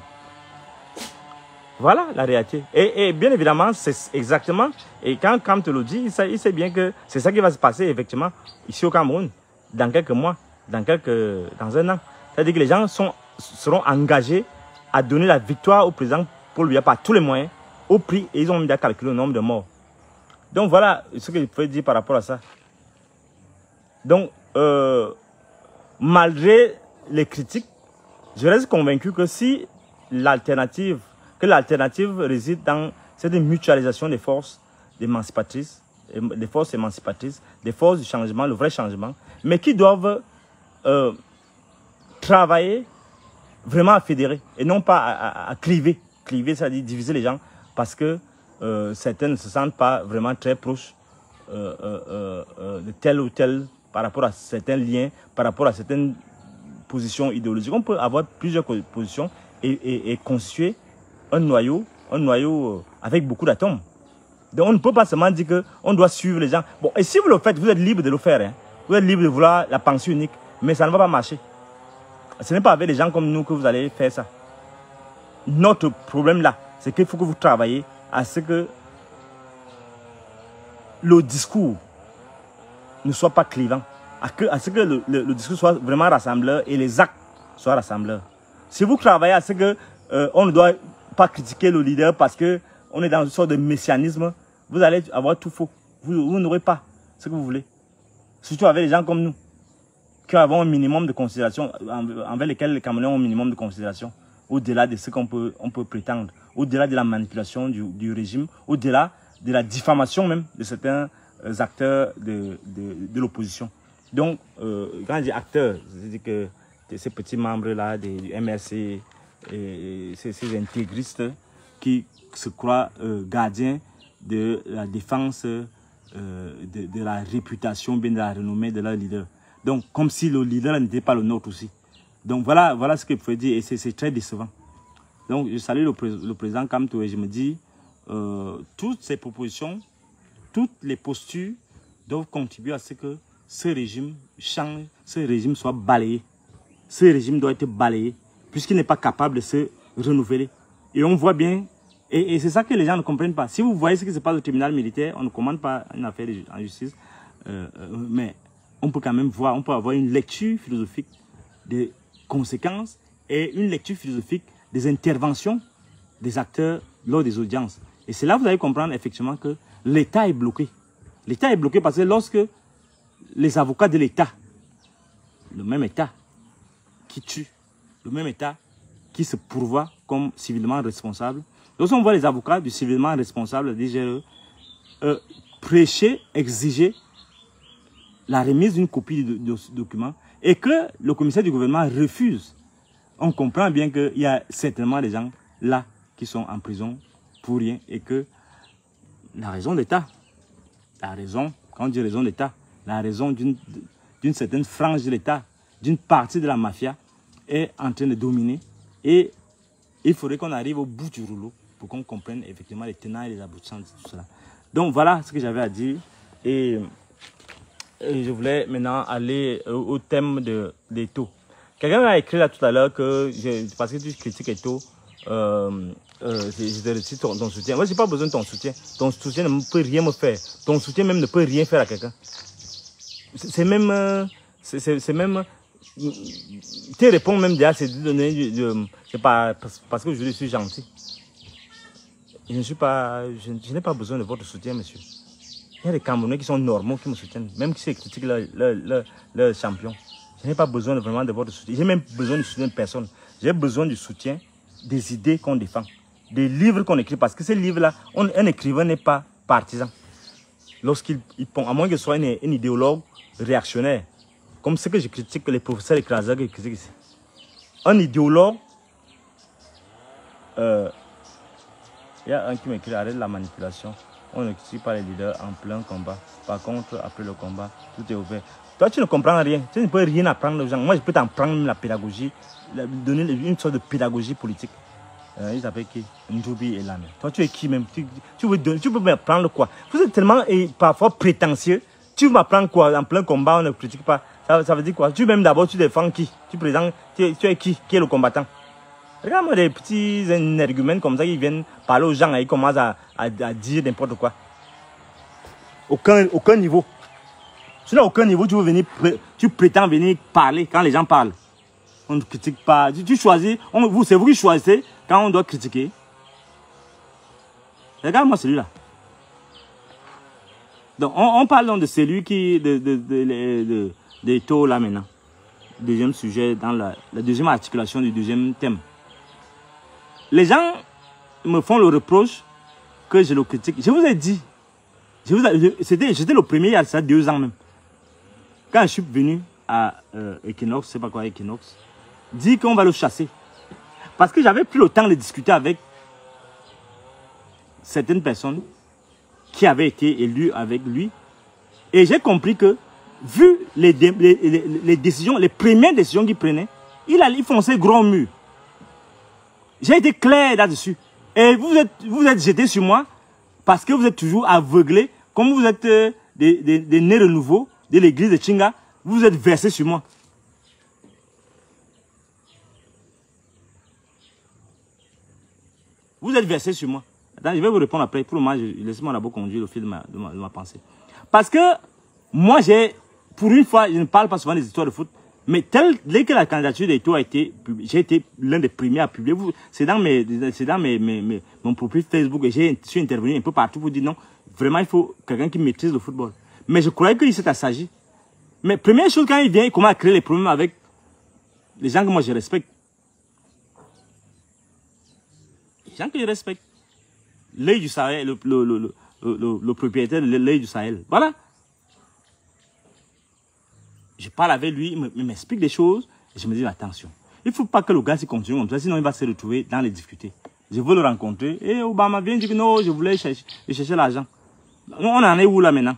Voilà la réalité. Et bien évidemment, c'est exactement, et quand te le dit, il sait bien que c'est ça qui va se passer effectivement ici au Cameroun, dans quelques mois, dans un an. C'est-à-dire que les gens seront engagés à donner la victoire au président Paul Biya par tous les moyens, au prix, et ils ont déjà calculé le nombre de morts. Donc voilà ce que je peux dire par rapport à ça. Donc, malgré les critiques, je reste convaincu que si l'alternative réside dans cette mutualisation des forces émancipatrices, des forces du changement, le vrai changement, mais qui doivent travailler vraiment à fédérer et non pas à cliver. Cliver, c'est-à-dire diviser les gens parce que certains ne se sentent pas vraiment très proches de tel ou tel par rapport à certains liens, par rapport à certaines positions idéologiques. On peut avoir plusieurs positions et constituer un noyau avec beaucoup d'atomes. Donc on ne peut pas seulement dire qu'on doit suivre les gens. Bon, et si vous le faites, vous êtes libre de le faire. Hein. Vous êtes libre de vouloir la pensée unique, mais ça ne va pas marcher. Ce n'est pas avec des gens comme nous que vous allez faire ça. Notre problème là, c'est qu'il faut que vous travaillez à ce que le discours ne soit pas clivant, à ce que le discours soit vraiment rassembleur et les actes soient rassembleurs. Si vous travaillez à ce que on ne doit pas critiquer le leader parce qu'on est dans une sorte de messianisme, vous allez avoir tout faux. Vous n'aurez pas ce que vous voulez. Surtout avec les gens comme nous, qui avons un minimum de considération, envers lesquels les Camerounais ont un minimum de considération, au-delà de ce qu'on peut prétendre, au-delà de la manipulation du régime, au-delà de la diffamation même de certains acteurs de l'opposition. Donc, quand je dis acteurs, c'est-à-dire que ces petits membres-là du MRC, et ces intégristes qui se croient gardiens de la défense de la réputation, bien de la renommée de leur leader. Donc, comme si le leader n'était pas le nôtre aussi. Donc, voilà ce que je peux dire et c'est très décevant. Donc, je salue le président Kamto et je me dis, toutes ces propositions, toutes les postures doivent contribuer à ce que ce régime change, ce régime soit balayé. Ce régime doit être balayé puisqu'il n'est pas capable de se renouveler. Et on voit bien, et c'est ça que les gens ne comprennent pas. Si vous voyez ce qui se passe au tribunal militaire, on ne commande pas une affaire en justice, mais on peut quand même voir, on peut avoir une lecture philosophique des conséquences et une lecture philosophique des interventions des acteurs lors des audiences. Et c'est là que vous allez comprendre effectivement que l'État est bloqué. L'État est bloqué parce que lorsque les avocats de l'État, le même État qui tue, le même État qui se pourvoit comme civilement responsable, lorsqu'on voit les avocats du civilement responsable, DGE, prêcher, exiger la remise d'une copie du document et que le commissaire du gouvernement refuse, on comprend bien qu'il y a certainement des gens là qui sont en prison pour rien et que la raison d'État, quand on dit raison d'État, la raison d'une certaine frange de l'État, d'une partie de la mafia est en train de dominer et il faudrait qu'on arrive au bout du rouleau pour qu'on comprenne effectivement les tenants et les aboutissants de tout cela. Donc voilà ce que j'avais à dire et je voulais maintenant aller au thème d'Eto. Quelqu'un m'a écrit là tout à l'heure que, parce que tu critiques Eto, je te retire ton soutien. Moi, je n'ai pas besoin de ton soutien. Ton soutien ne peut rien me faire. Ton soutien même ne peut rien faire à quelqu'un. C'est même te répondre même déjà, c'est de donner, c'est pas parce que je suis gentil. Je ne suis pas, je n'ai pas besoin de votre soutien, monsieur. Il y a des Camerounais qui sont normaux, qui me soutiennent, même qui critiquent leur champion. Je n'ai pas besoin vraiment de votre soutien. J'ai même besoin du soutien de personne. J'ai besoin du soutien des idées qu'on défend, des livres qu'on écrit. Parce que ces livres-là, un écrivain n'est pas partisan. Lorsqu'il pond, à moins que ce soit un idéologue réactionnaire, comme ce que je critique, les professeurs écrasés qui critiquent ici. Un idéologue, il y a un qui m'écrit, arrête la manipulation. On ne critique pas les leaders en plein combat. Par contre, après le combat, tout est ouvert. Toi, tu ne comprends rien. Tu ne peux rien apprendre aux gens. Moi, je peux t'apprendre la pédagogie, donner une sorte de pédagogie politique. Ils s'appellent qui? Ndoubi et Lame. Toi, tu es qui même? Tu peux m'apprendre quoi? Vous êtes tellement parfois prétentieux. Tu veux m'apprendre quoi? En plein combat, on ne critique pas. Ça veut dire quoi? Tu même d'abord, tu défends qui? Tu présentes, tu es qui? Qui est le combattant? Regarde-moi des petits énergumènes comme ça qui viennent parler aux gens et ils commencent à dire n'importe quoi. Aucun niveau. Si à aucun niveau, tu prétends venir parler quand les gens parlent. On ne critique pas. Tu choisis, c'est vous qui choisissez quand on doit critiquer. Regarde-moi celui-là. Donc, on parle donc de celui qui, de taux là maintenant. Deuxième sujet, dans la deuxième articulation du deuxième thème. Les gens me font le reproche que je le critique. Je vous ai dit, j'étais le premier il y a ça 2 ans même. Quand je suis venu à Equinox, je ne sais pas quoi Equinox, dit qu'on va le chasser. Parce que j'avais pris le temps de discuter avec certaines personnes qui avaient été élues avec lui. Et j'ai compris que, vu les décisions, les premières décisions qu'il prenait, il fonçait gros mur. J'ai été clair là-dessus. Et vous êtes jeté sur moi parce que vous êtes toujours aveuglé. Comme vous êtes des nés renouveaux de l'église de Chinga, vous êtes versé sur moi. Vous êtes versé sur moi. Attends, je vais vous répondre après. Pour le moment, laissez-moi d'abord conduire le fil de ma pensée. Parce que moi, pour une fois, je ne parle pas souvent des histoires de foot. Mais dès que la candidature d'Eto a été publiée, j'ai été l'un des premiers à publier. C'est dans mon profil Facebook et je suis intervenu un peu partout pour dire non, vraiment il faut quelqu'un qui maîtrise le football. Mais je croyais qu'il s'est assagi. Mais première chose, quand il vient, il commence à créer les problèmes avec les gens que moi je respecte. Les gens que je respecte. L'œil du Sahel, le propriétaire de l'œil du Sahel. Voilà. Je parle avec lui, il m'explique des choses, et je me dis, attention, il ne faut pas que le gars s'y continue comme ça, sinon il va se retrouver dans les difficultés. Je veux le rencontrer, et Obama vient dire que non, je voulais chercher l'argent. On en est où là maintenant?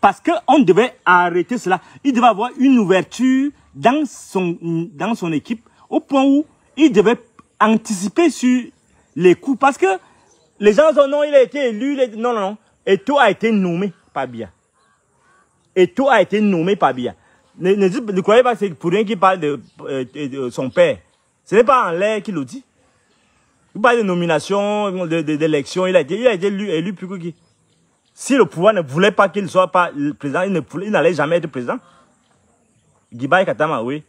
Parce qu'on devait arrêter cela. Il devait avoir une ouverture dans son équipe, au point où il devait anticiper sur les coups. Parce que les gens disent, non, il a été élu, non. Eto a été nommé par Biya. Eto a été nommé par Biya. Ne croyez pas que c'est pour rien qu'il parle de son père. Ce n'est pas en l'air qu'il le dit. Il parle de nomination, d'élection. Il a été élu plus que qui. Si le pouvoir ne voulait pas qu'il ne soit pas le président, il n'allait jamais être président. Guibaï Katama, oui.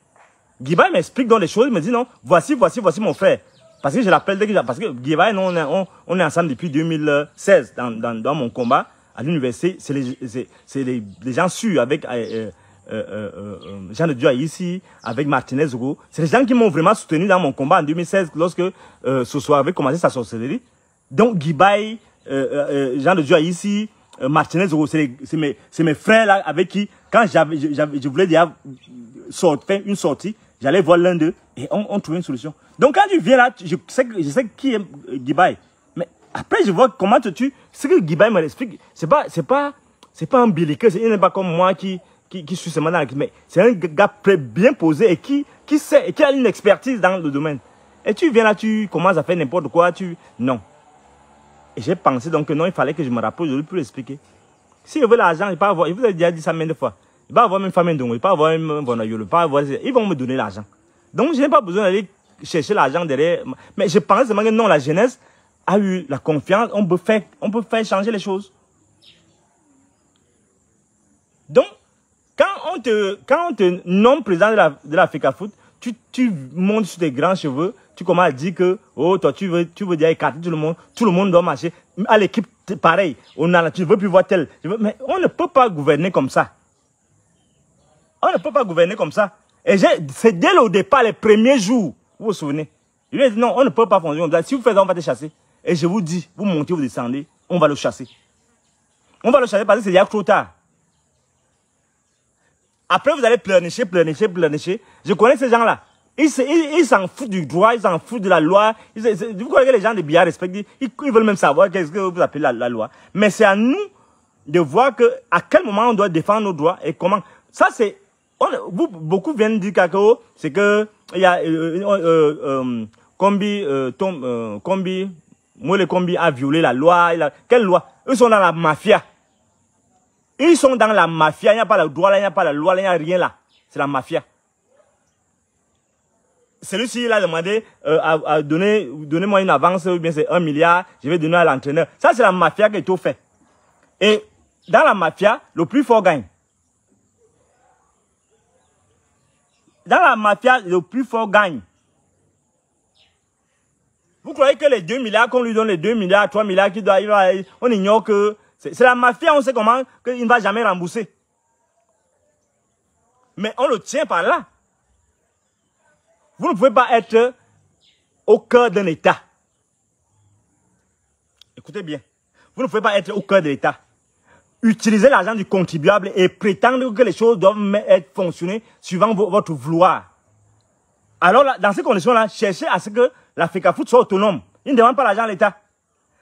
Guibaï m'explique dans les choses, il me dit non, voici mon frère. Parce que je l'appelle parce que Guibaï, on est ensemble depuis 2016 dans mon combat à l'université. C'est les gens sûrs avec Jean de Dieu ici, avec Martinez Hugo. C'est les gens qui m'ont vraiment soutenu dans mon combat en 2016 lorsque Soso avait commencé sa sorcellerie. Donc Guibaï, Jean de Dieu ici, Martinez Hugo, c'est mes frères là avec qui, quand je voulais déjà faire une sortie, j'allais voir l'un d'eux et on trouvait une solution. Donc quand tu viens là, je sais qui est Guibaï. Mais après je vois comment ce que Guibaï me explique, c'est pas un biliqueux, il n'est pas comme moi qui suis seulement dans l'équipe, mais c'est un gars bien posé et qui sait, et qui a une expertise dans le domaine. Et tu viens là, tu commences à faire n'importe quoi, non. Et j'ai pensé donc que non, il fallait que je me rapproche de lui pour l'expliquer. Si je veux l'argent, il peut avoir, je vous ai déjà dit ça maintes de fois, il va avoir même famille d'ongo, il peut avoir un bonayolo, il peut avoir, ils vont me donner l'argent. Donc je n'ai pas besoin d'aller chercher l'argent derrière. Mais je pense que non, la jeunesse a eu la confiance, on peut faire changer les choses. Donc, quand on te nomme président de la FECAFOOT, tu montes sur tes grands cheveux, tu commences à dire que, oh, toi, tu veux dire écarter tout le monde doit marcher. À l'équipe, pareil, tu ne veux plus voir tel. Mais on ne peut pas gouverner comme ça. On ne peut pas gouverner comme ça. Et c'est dès le départ, les premiers jours, vous vous souvenez. Il lui a dit non, on ne peut pas fonctionner comme ça. Si vous faites ça, on va te chasser. Et je vous dis, vous montez, vous descendez, on va le chasser. On va le chasser parce que c'est déjà trop tard. Après, vous allez pleurnicher. Je connais ces gens-là. Ils s'en foutent du droit, ils s'en foutent de la loi. Vous croyez que les gens de Biya respectent, ils veulent même savoir qu'est-ce que vous appelez la loi. Mais c'est à nous de voir à quel moment on doit défendre nos droits et comment. Ça, c'est... Beaucoup viennent dire que c'est que il y a Kombi a violé la loi. Quelle loi? Eux sont dans la mafia. Ils sont dans la mafia. Il n'y a pas le droit là, il n'y a pas la loi là, il n'y a rien là. C'est la mafia. Celui-ci, il a demandé à donnez-moi une avance, ou bien c'est 1 milliard, je vais donner à l'entraîneur. Ça, c'est la mafia qui est tout fait. Et dans la mafia, le plus fort gagne. Dans la mafia, le plus fort gagne. Vous croyez que les 2 milliards qu'on lui donne, les 2 milliards, 3 milliards qu'il doit, on ignore que c'est la mafia, on sait comment, qu'il ne va jamais rembourser. Mais on le tient par là. Vous ne pouvez pas être au cœur d'un État. Écoutez bien. Vous ne pouvez pas être au cœur de l'État. Utiliser l'argent du contribuable et prétendre que les choses doivent être fonctionner suivant votre vouloir. Alors, là, dans ces conditions-là, cherchez à ce que la FECAFOOT soit autonome. Il ne demande pas l'argent à l'État.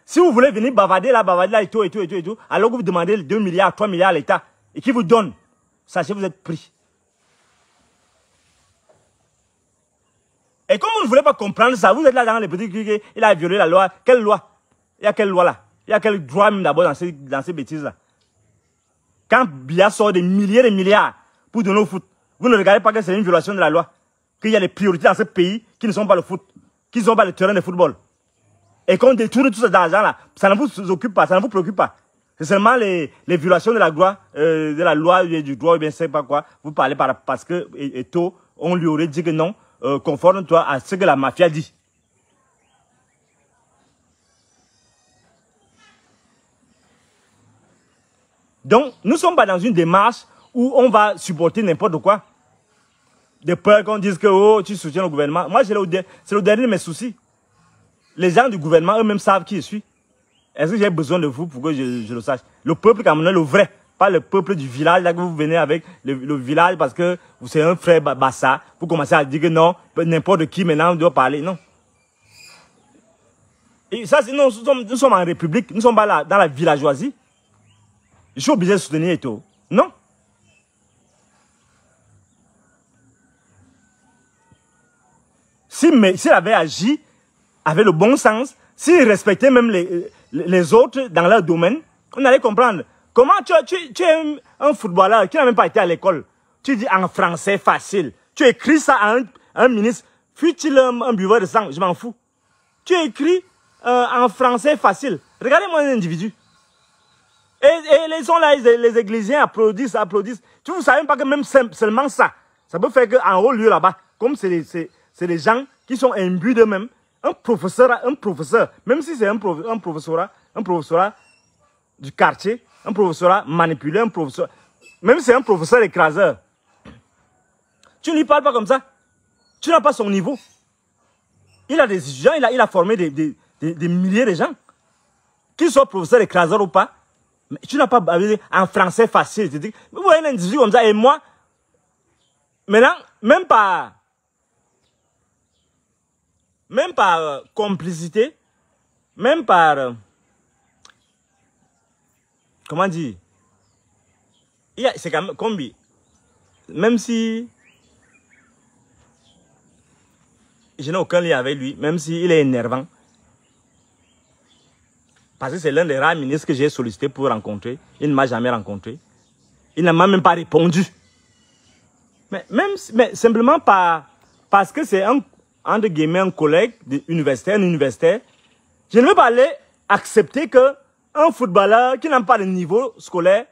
Si vous voulez venir bavarder là et tout, alors que vous demandez 2 milliards, 3 milliards à l'État et qui vous donne, sachez que vous êtes pris. Et comme vous ne voulez pas comprendre ça, vous êtes là dans les petits clics, il a violé la loi. Quelle loi? Il y a quelle loi là? Il y a quel droit même d'abord dans ces bêtises-là? Quand Biya sort des milliers de milliards pour donner au foot, vous ne regardez pas que c'est une violation de la loi. Qu'il y a des priorités dans ce pays qui ne sont pas le foot, qui ne sont pas le terrain de football. Et qu'on détourne tout cet argent-là, ça ne vous occupe pas, ça ne vous préoccupe pas. C'est seulement les violations de la loi, du droit, ou bien je ne sais pas quoi. Vous parlez parce que Eto'o, on lui aurait dit que non, conforme-toi à ce que la mafia dit. Donc, nous ne sommes pas dans une démarche où on va supporter n'importe quoi. De peur qu'on dise que oh, tu soutiens le gouvernement. Moi, c'est le dernier de mes soucis. Les gens du gouvernement eux-mêmes savent qui je suis. Est-ce que j'ai besoin de vous pour que je le sache? Le peuple camerounais, le vrai, pas le peuple du village, là que vous venez avec le village parce que c'est un frère Bassa. Vous commencez à dire que non, n'importe qui maintenant doit parler. Non. Et ça, nous sommes en République, nous ne sommes pas là, dans la villageoisie. Je suis obligé de soutenir Eto'o. Non. S'il avait agi avec le bon sens, s'il respectait même les autres dans leur domaine, on allait comprendre. Comment tu es un footballeur qui n'a même pas été à l'école. Tu dis en français facile. Tu écris ça à un ministre. Fut-il un buveur de sang? Je m'en fous. Tu écris en français facile. Regardez-moi un individu. Et les gens là, les Églisiens applaudissent. Tu ne savez même pas que même seulement ça peut faire qu'en haut lieu là-bas, comme c'est des gens qui sont imbus d'eux-mêmes, un professeur, même si c'est un professorat du quartier, un professorat manipulé, même si c'est un professeur écraseur, tu ne lui parles pas comme ça. Tu n'as pas son niveau. Il a des étudiants, il a formé des milliers de gens. Qu'ils soient professeurs écraseurs ou pas, mais tu n'as pas en français facile. Vous voyez un individu comme ça, et moi, maintenant, même par complicité, même par, comment dire, c'est quand même, combi, même si je n'ai aucun lien avec lui, même s'il est énervant, parce que c'est l'un des rares ministres que j'ai sollicité pour rencontrer, il ne m'a jamais rencontré, il ne m'a même pas répondu, mais simplement parce que c'est entre guillemets, un collègue universitaire, je ne veux pas aller accepter qu'un footballeur qui n'a pas de niveau scolaire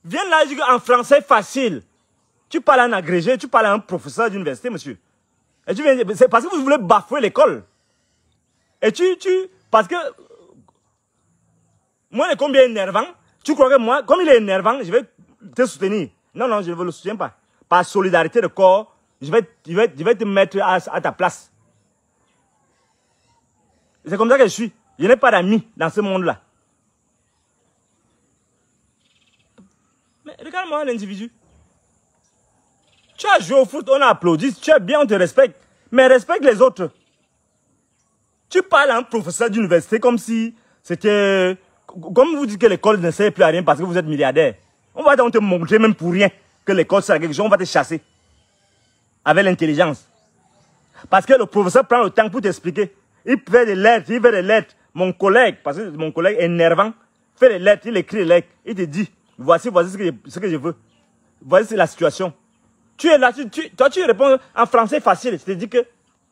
Viens là, je dis en français facile. Tu parles à un agrégé, tu parles à un professeur d'université, monsieur. Et tu viens, c'est parce que vous voulez bafouer l'école. Et parce que, moi, le combien énervant, tu crois que moi, comme il est énervant, je vais te soutenir. Non, non, je ne le soutiens pas. Par solidarité de corps, je vais te mettre à ta place. C'est comme ça que je suis. Je n'ai pas d'amis dans ce monde-là. Mais regarde-moi l'individu. Tu as joué au foot, on a applaudi, tu es bien, on te respecte. Mais respecte les autres. Tu parles à un professeur d'université comme si c'était... Comme vous dites que l'école ne sert plus à rien parce que vous êtes milliardaire. On va te montrer même pour rien que l'école sert à quelque chose, on va te chasser. Avec l'intelligence. Parce que le professeur prend le temps pour t'expliquer. Il fait des lettres, Mon collègue, parce que mon collègue est énervant, fait des lettres, il écrit des lettres. Il te dit, voici ce que je veux. Voici la situation. Tu es là, toi tu réponds en français facile. Je te dis que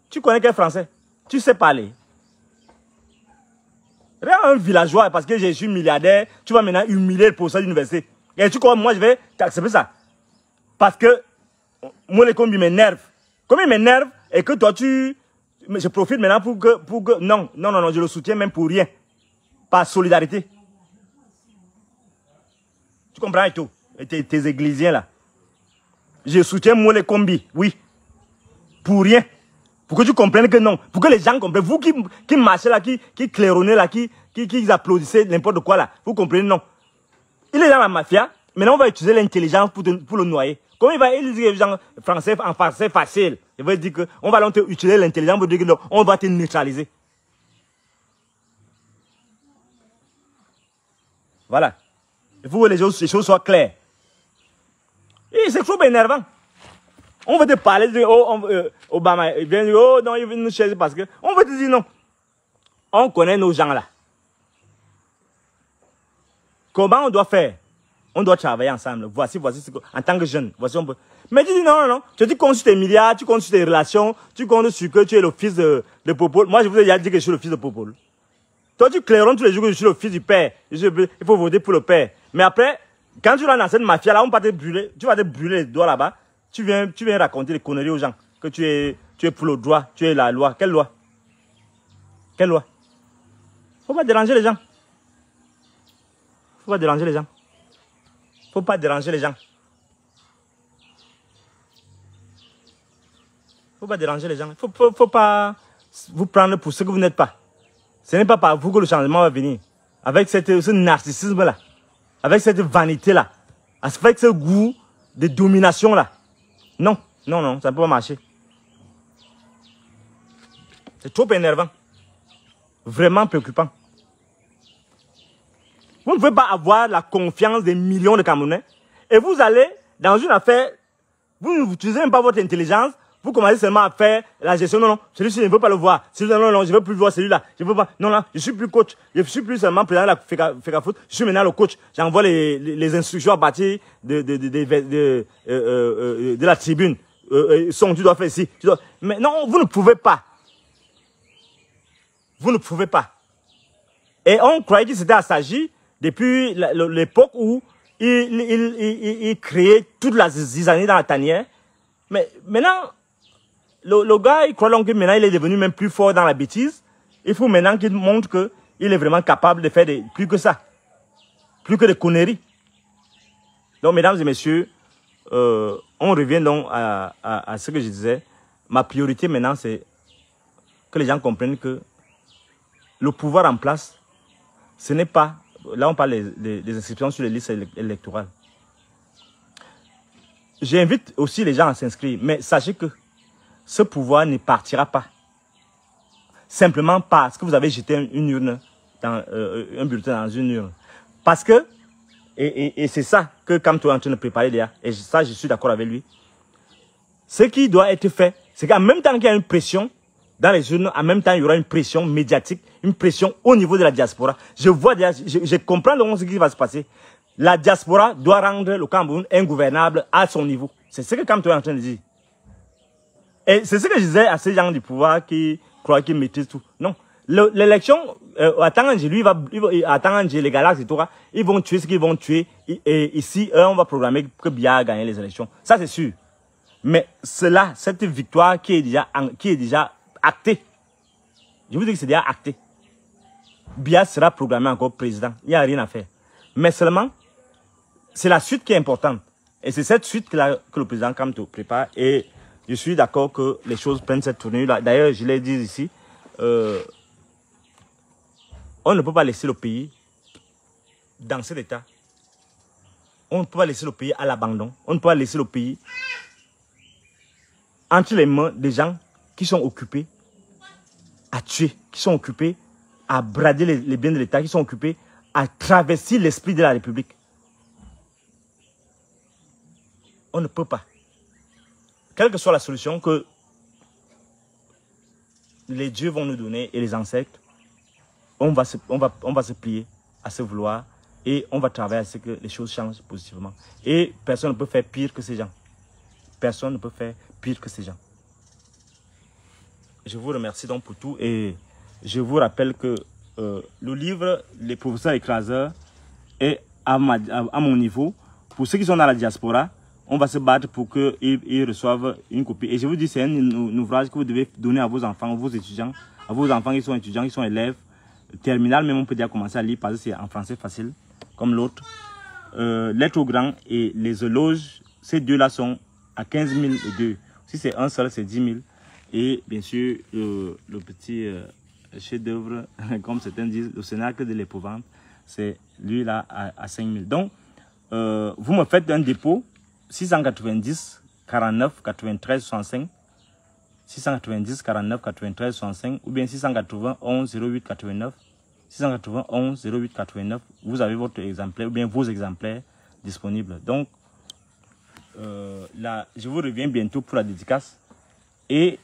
tu connais quel français. Tu sais parler. Regarde un villageois, parce que je suis milliardaire, tu vas maintenant humilier le professeur d'université. Et tu crois, moi je vais t'accepter ça. Parce que moi, les combis m'énerve. Comme il m'énerve, et que toi je profite maintenant pour que... Non, je le soutiens même pour rien. Par solidarité. Tu comprends et tout? Et tes églisiens là. Je soutiens moi les combis, oui. Pour rien. Pour que tu comprennes que non. Pour que les gens comprennent. Vous qui marchez là, qui claironnez là, qui applaudissez n'importe quoi là. Vous comprenez, non. Il est dans la mafia. Maintenant, on va utiliser l'intelligence pour le noyer. Comment il dit en français facile. Il va dire qu'on va utiliser l'intelligence pour dire que non, on va te neutraliser. Voilà. Il faut que les choses soient claires. Et c'est trop énervant. On veut te parler de Obama. Il vient dire, oh non, il veut nous chercher parce que... On veut te dire non. On connaît nos gens là. Comment on doit faire? On doit travailler ensemble. Voici en tant que jeune. Voici on peut. Mais tu dis non. Tu comptes sur tes milliards, tu comptes sur tes relations, tu comptes sur que tu es le fils de Popol. Moi, je vous ai déjà dit que je suis le fils de Popol. Toi, tu claironnes tous les jours que je suis le fils du père. Il faut voter pour le père. Mais après, quand tu vas dans cette mafia là, on va te brûler. Tu vas te brûler les doigts là-bas. Tu viens raconter des conneries aux gens. Que tu es pour le droit, tu es la loi. Quelle loi? Quelle loi? Faut pas déranger les gens. Faut pas déranger les gens. Faut pas déranger les gens. Faut pas déranger les gens. Faut pas vous prendre pour ce que vous n'êtes pas. Ce n'est pas par vous que le changement va venir. Avec ce narcissisme-là. Avec cette vanité-là. Avec ce goût de domination-là. Non, ça ne peut pas marcher. C'est trop énervant. Vraiment préoccupant. Vous ne pouvez pas avoir la confiance des millions de Camerounais. Et vous allez dans une affaire, vous n'utilisez même pas votre intelligence. Vous commencez seulement à faire la gestion. Non, celui-ci, je ne veux pas le voir. Non, je ne veux plus voir celui-là. Je veux pas. Non, je ne suis plus coach. Je ne suis plus seulement président de la FECAFOOT. Je suis maintenant le coach. J'envoie les instructions à partir de la tribune. Tu dois faire ici. Mais non, vous ne pouvez pas. Vous ne pouvez pas. Et on croyait qu'il s'était assagi depuis l'époque où il créait toute la zizanie dans la tanière. Mais maintenant, le gars, il croit donc que maintenant il est devenu même plus fort dans la bêtise. Il faut maintenant qu'il montre qu'il est vraiment capable de faire plus que ça. Plus que des conneries. Donc, mesdames et messieurs, on revient donc à ce que je disais. Ma priorité maintenant, c'est que les gens comprennent que le pouvoir en place, ce n'est pas... Là, on parle des inscriptions sur les listes électorales. J'invite aussi les gens à s'inscrire, mais sachez que ce pouvoir ne partira pas simplement parce que vous avez jeté une urne, un bulletin dans une urne. Parce que, et c'est ça que Kamto est en train de préparer déjà, et ça je suis d'accord avec lui, ce qui doit être fait, c'est qu'en même temps qu'il y a une pression dans les urnes, en même temps il y aura une pression médiatique, une pression au niveau de la diaspora. Je vois déjà, je comprends donc ce qui va se passer. La diaspora doit rendre le Cameroun ingouvernable à son niveau. C'est ce que Kamto est en train de dire. Et c'est ce que je disais à ces gens du pouvoir qui croient qu'ils maîtrisent tout. Non. L'élection, à Tangangé, lui, à Tangangé, les galaxies et tout, ils vont tuer ce qu'ils vont tuer. Et ici, on va programmer que Biya a gagné les élections. Ça, c'est sûr. Mais cela, cette victoire qui est déjà actée. Je vous dis que c'est déjà acté. Biya sera programmé encore président. Il n'y a rien à faire. Mais seulement, c'est la suite qui est importante. Et c'est cette suite que le président Kamto prépare. Et je suis d'accord que les choses prennent cette tournure-là. D'ailleurs, je l'ai dit ici, on ne peut pas laisser le pays dans cet état. On ne peut pas laisser le pays à l'abandon. On ne peut pas laisser le pays entre les mains des gens qui sont occupés à tuer, qui sont occupés à brader les biens de l'État, qui sont occupés à traverser l'esprit de la République. On ne peut pas. Quelle que soit la solution que les dieux vont nous donner et les ancêtres, on va se plier à ce vouloir et on va travailler à ce que les choses changent positivement. Et personne ne peut faire pire que ces gens. Personne ne peut faire pire que ces gens. Je vous remercie donc pour tout et je vous rappelle que le livre Les professeurs écraseurs est à mon niveau. Pour ceux qui sont dans la diaspora, on va se battre pour qu'ils reçoivent une copie. Et je vous dis, c'est un ouvrage que vous devez donner à vos enfants, vos étudiants, à vos enfants qui sont étudiants, qui sont élèves. Terminal, même on peut déjà commencer à lire parce que c'est en français facile, comme l'autre. Lettres au grand et les éloges, ces deux-là sont à 15 002. Si c'est un seul, c'est 10 000. Et bien sûr, le petit chef-d'œuvre, comme certains disent, le Cénacle de l'épouvante, c'est lui-là à 5 000. Donc, vous me faites un dépôt 690 49 93 65 690 49 93 65 ou bien 691 08 89 691 08 89. Vous avez votre exemplaire ou bien vos exemplaires disponibles. Donc, là, je vous reviens bientôt pour la dédicace et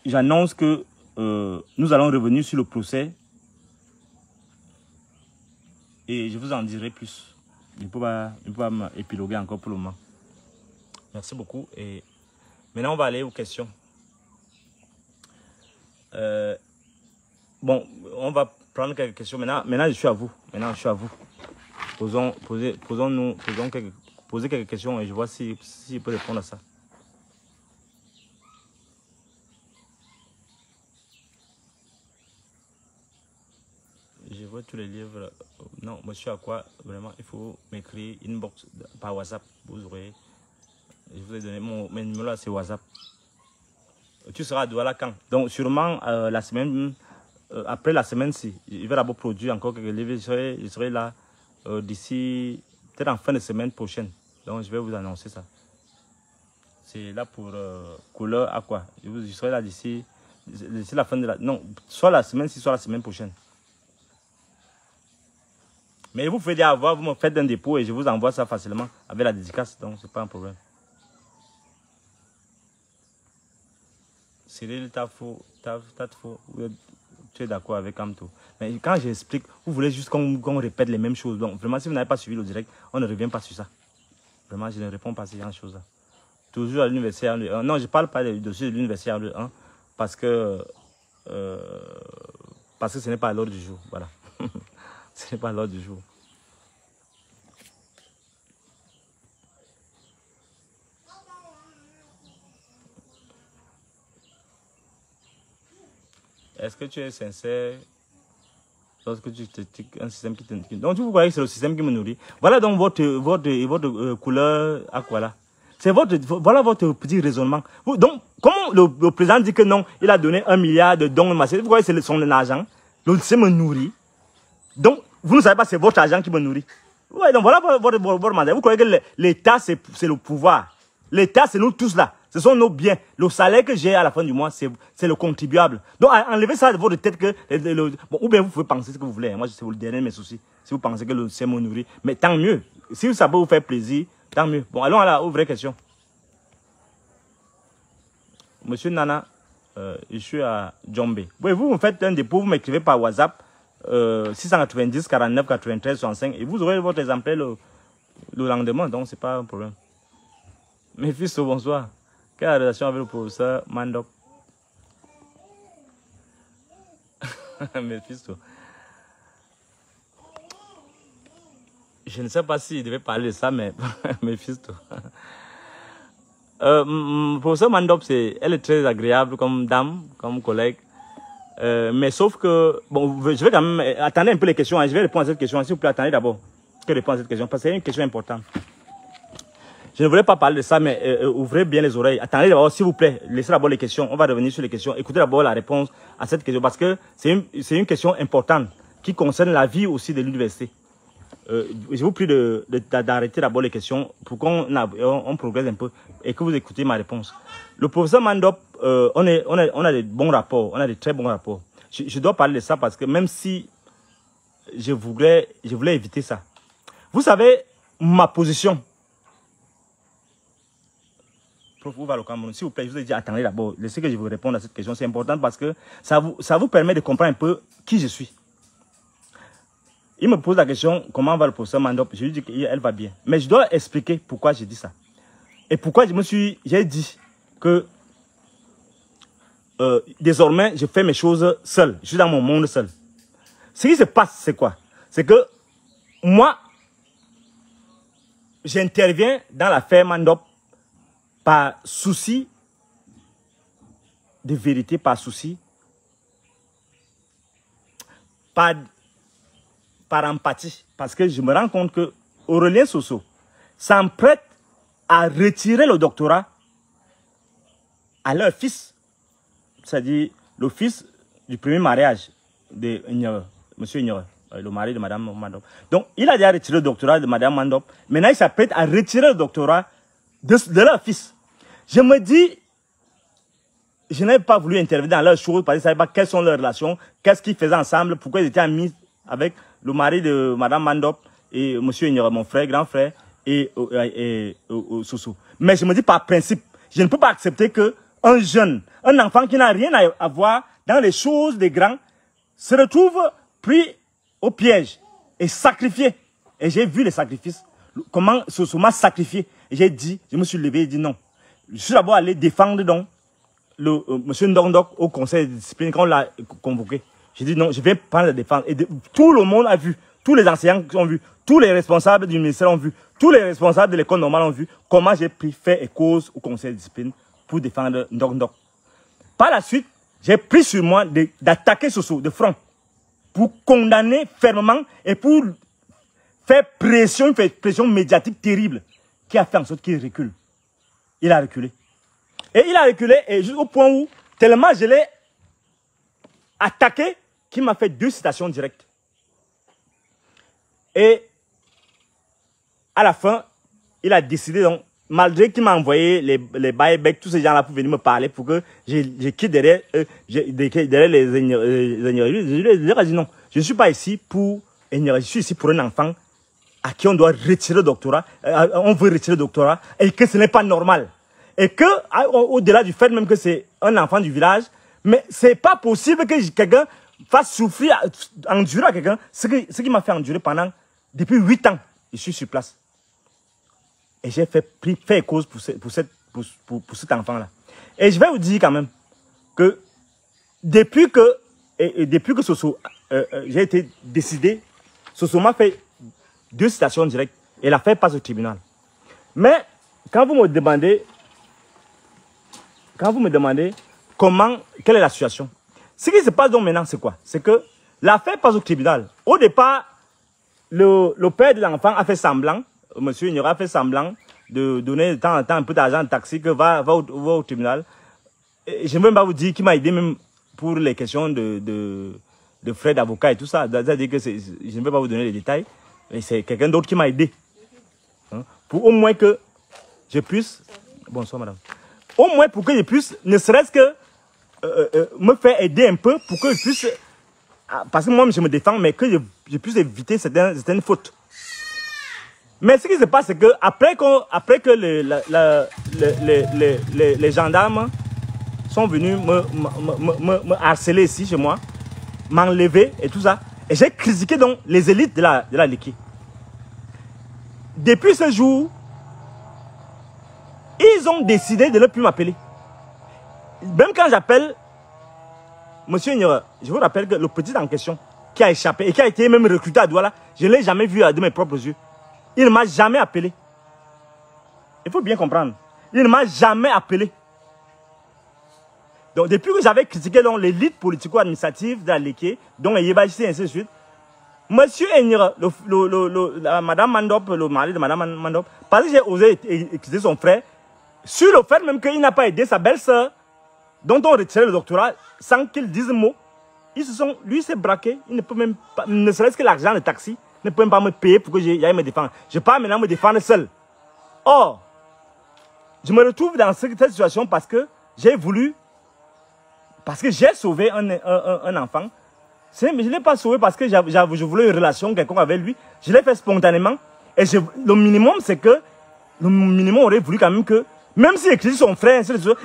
j'annonce que nous allons revenir sur le procès et je vous en dirai plus. Je ne peux pas m'épiloguer encore pour le moment. Merci beaucoup. Et maintenant, on va aller aux questions. Bon, on va prendre quelques questions. Maintenant, je suis à vous. Posez quelques questions et je vois si je peux répondre à ça. Je vois tous les livres. Non, moi je suis à quoi? Vraiment, il faut m'écrire inbox par WhatsApp. Vous aurez. Je vous ai donné mon numéro là, c'est WhatsApp. Tu seras à Douala quand? Donc sûrement la semaine, après la semaine-ci, je vais d'abord produire encore quelques livres. Je serai là d'ici, peut-être en fin de semaine prochaine. Donc je vais vous annoncer ça. C'est là pour couleur à quoi? Je serai là d'ici la fin de la... Non, soit la semaine-ci, soit la semaine prochaine. Mais vous pouvez déjà avoir, vous me faites un dépôt et je vous envoie ça facilement avec la dédicace. Donc c'est pas un problème. Cyril, tu es d'accord avec Kamto. Mais quand j'explique, vous voulez juste qu'on répète les mêmes choses. Donc vraiment, si vous n'avez pas suivi le direct, on ne revient pas sur ça. Vraiment, je ne réponds pas à ces choses-là. Toujours à l'université 1. Non, je ne parle pas de dossier de l'université 1 parce que ce n'est pas à l'ordre du jour. Voilà. Ce n'est pas à l'ordre du jour. Est-ce que tu es sincère lorsque tu critiques un système qui te nourrit? Donc, vous voyez que c'est le système qui me nourrit. Voilà donc votre couleur à quoi là? Voilà votre petit raisonnement. Donc, comment le président dit que non, il a donné 1 milliard de dons, vous voyez, c'est son argent. Le système me nourrit. Donc, vous ne savez pas, c'est votre argent qui me nourrit. Ouais, donc voilà votre mandat. Vous croyez que l'État, c'est le pouvoir. L'État, c'est nous tous là. Ce sont nos biens. Le salaire que j'ai à la fin du mois, c'est le contribuable. Donc, enlevez ça de votre tête que... Bon, ou bien vous pouvez penser ce que vous voulez. Moi, c'est le dernier de mes soucis. Si vous pensez que le système me nourrit. Mais tant mieux. Si ça peut vous faire plaisir, tant mieux. Bon, allons aux vraies questions. Monsieur Nana, je suis à Djombe. Oui, vous me faites un dépôt, vous m'écrivez par WhatsApp. 690 49 93 65 et vous aurez votre exemplaire le lendemain, donc c'est pas un problème. Mes fils, bonsoir. Quelle est la relation avec le professeur Mandop? Mes fils, Je ne sais pas s'il devait parler de ça, mais méfie-toi. Professeur Mandop, elle est très agréable comme dame, comme collègue. Mais sauf que, bon, je vais quand même attendre un peu les questions. Hein, je vais répondre à cette question. S'il vous plaît, attendez d'abord que je réponde à cette question, parce que c'est une question importante. Je ne voulais pas parler de ça, mais ouvrez bien les oreilles. Attendez d'abord, s'il vous plaît, laissez d'abord les questions. On va revenir sur les questions. Écoutez d'abord la réponse à cette question, parce que c'est une question importante qui concerne la vie aussi de l'université. Je vous prie d'arrêter d'abord les questions pour qu'on progresse un peu et que vous écoutez ma réponse. Le professeur Mandop, on a des bons rapports, on a des très bons rapports. Je dois parler de ça parce que même si je voulais éviter ça. Vous savez, ma position. Prof, où va le Cameroun? S'il vous plaît, je vous ai dit, attendez d'abord, laissez que je vous réponde à cette question. C'est important parce que ça vous permet de comprendre un peu qui je suis. Il me pose la question, comment va le professeur Mandop? Je lui dis qu'elle va bien. Mais je dois expliquer pourquoi j'ai dit ça. Et pourquoi j'ai dit que désormais, je fais mes choses seul. Je suis dans mon monde seul. Ce qui se passe, c'est quoi? C'est que moi, j'interviens dans l'affaire Mandop par souci de vérité, par souci, par empathie. Parce que je me rends compte que Aurélien Soso s'emprête à retirer le doctorat à leur fils. C'est-à-dire le fils du premier mariage de Monsieur Ignore, le mari de Madame Mandop. Donc, il a déjà retiré le doctorat de Madame Mandop. Maintenant, il s'apprête à retirer le doctorat de leur fils. Je me dis, je n'avais pas voulu intervenir dans leurs choses parce que je ne savais pas quelles sont leurs relations, qu'est-ce qu'ils faisaient ensemble, pourquoi ils étaient amis avec le mari de Madame Mandop et Monsieur Ignore, mon frère, grand frère, et Soso. Mais je me dis par principe, je ne peux pas accepter que un jeune, un enfant qui n'a rien à voir dans les choses des grands, se retrouve pris au piège et sacrifié. Et j'ai vu les sacrifices, comment Soso m'a sacrifié. Et j'ai dit, je me suis levé et dit non. Je suis d'abord allé défendre donc Monsieur Ndondok au conseil de discipline quand on l'a convoqué. J'ai dit non, je vais prendre la défense. Et tout le monde a vu, tous les enseignants ont vu, tous les responsables du ministère ont vu, tous les responsables de l'école normale ont vu comment j'ai pris fait et cause au conseil de discipline pour défendre Ndondok. Par la suite, j'ai pris sur moi d'attaquer Soso de front pour condamner fermement et pour faire pression, une pression médiatique terrible qui a fait en sorte qu'il recule. Il a reculé. Et il a reculé et jusqu'au point où, tellement je l'ai attaqué, qu'il m'a fait 2 citations directes. Et à la fin, il a décidé, donc, malgré qu'il m'a envoyé les buyback, tous ces gens-là pour venir me parler, pour que je quitte derrière les ignorés. Je lui ai dit non, je ne suis pas ici pour ignorer, je suis ici pour un enfant à qui on doit retirer le doctorat, on veut retirer le doctorat, et que ce n'est pas normal. Et que, au-delà du fait même que c'est un enfant du village, mais c'est pas possible que quelqu'un fasse souffrir, endurer à quelqu'un ce qui m'a fait endurer depuis 8 ans. Je suis sur place. Et j'ai fait cause pour cet enfant-là. Et je vais vous dire quand même que depuis que Soso, j'ai été décidé, Soso m'a fait 2 citations directes et l'affaire passe au tribunal. Mais quand vous me demandez quelle est la situation, ce qui se passe donc maintenant, c'est quoi? C'est que l'affaire passe au tribunal. Au départ, le père de l'enfant a fait semblant, Monsieur Ignora a fait semblant de donner de temps en temps un peu d'argent de taxi que va au tribunal. Et je ne veux même pas vous dire qu'il m'a aidé même pour les questions de frais d'avocat et tout ça. C'est-à-dire que je ne vais pas vous donner les détails, mais c'est quelqu'un d'autre qui m'a aidé. Hein? Pour au moins que je puisse... Bonsoir madame. Au moins pour que je puisse, ne serait-ce que me faire aider un peu pour que je puisse... Parce que moi je me défends, mais que je puisse éviter certaines fautes. Mais ce qui se passe, c'est que après que les gendarmes sont venus me harceler ici chez moi, m'enlever et tout ça, et j'ai critiqué donc les élites de la Liki. Depuis ce jour, ils ont décidé de ne plus m'appeler. Même quand j'appelle Monsieur Ignore, je vous rappelle que le petit en question qui a échappé et qui a été même recruté à Douala, je ne l'ai jamais vu de mes propres yeux. Il ne m'a jamais appelé. Il faut bien comprendre. Il ne m'a jamais appelé. Donc, depuis que j'avais critiqué l'élite politico-administrative de la Léké, dont les Yébachis et ainsi de suite, Monsieur Enira, Madame Mandop, le mari de Madame Mandop, parce que j'ai osé critiquer son frère, sur le fait même qu'il n'a pas aidé sa belle-sœur, dont on retirait le doctorat, sans qu'il dise un mot. Lui s'est braqué, il ne peut même pas, ne serait-ce que l'argent de taxi, ne peut même pas me payer pour que j'aille me défendre. Je ne peux pas maintenant me défendre seul. Or, je me retrouve dans cette situation parce que j'ai voulu, parce que j'ai sauvé un enfant. Mais je ne l'ai pas sauvé parce que je voulais une relation quelconque avec lui. Je l'ai fait spontanément. Et le minimum, c'est que, le minimum aurait voulu quand même que, même s'il écrit son frère,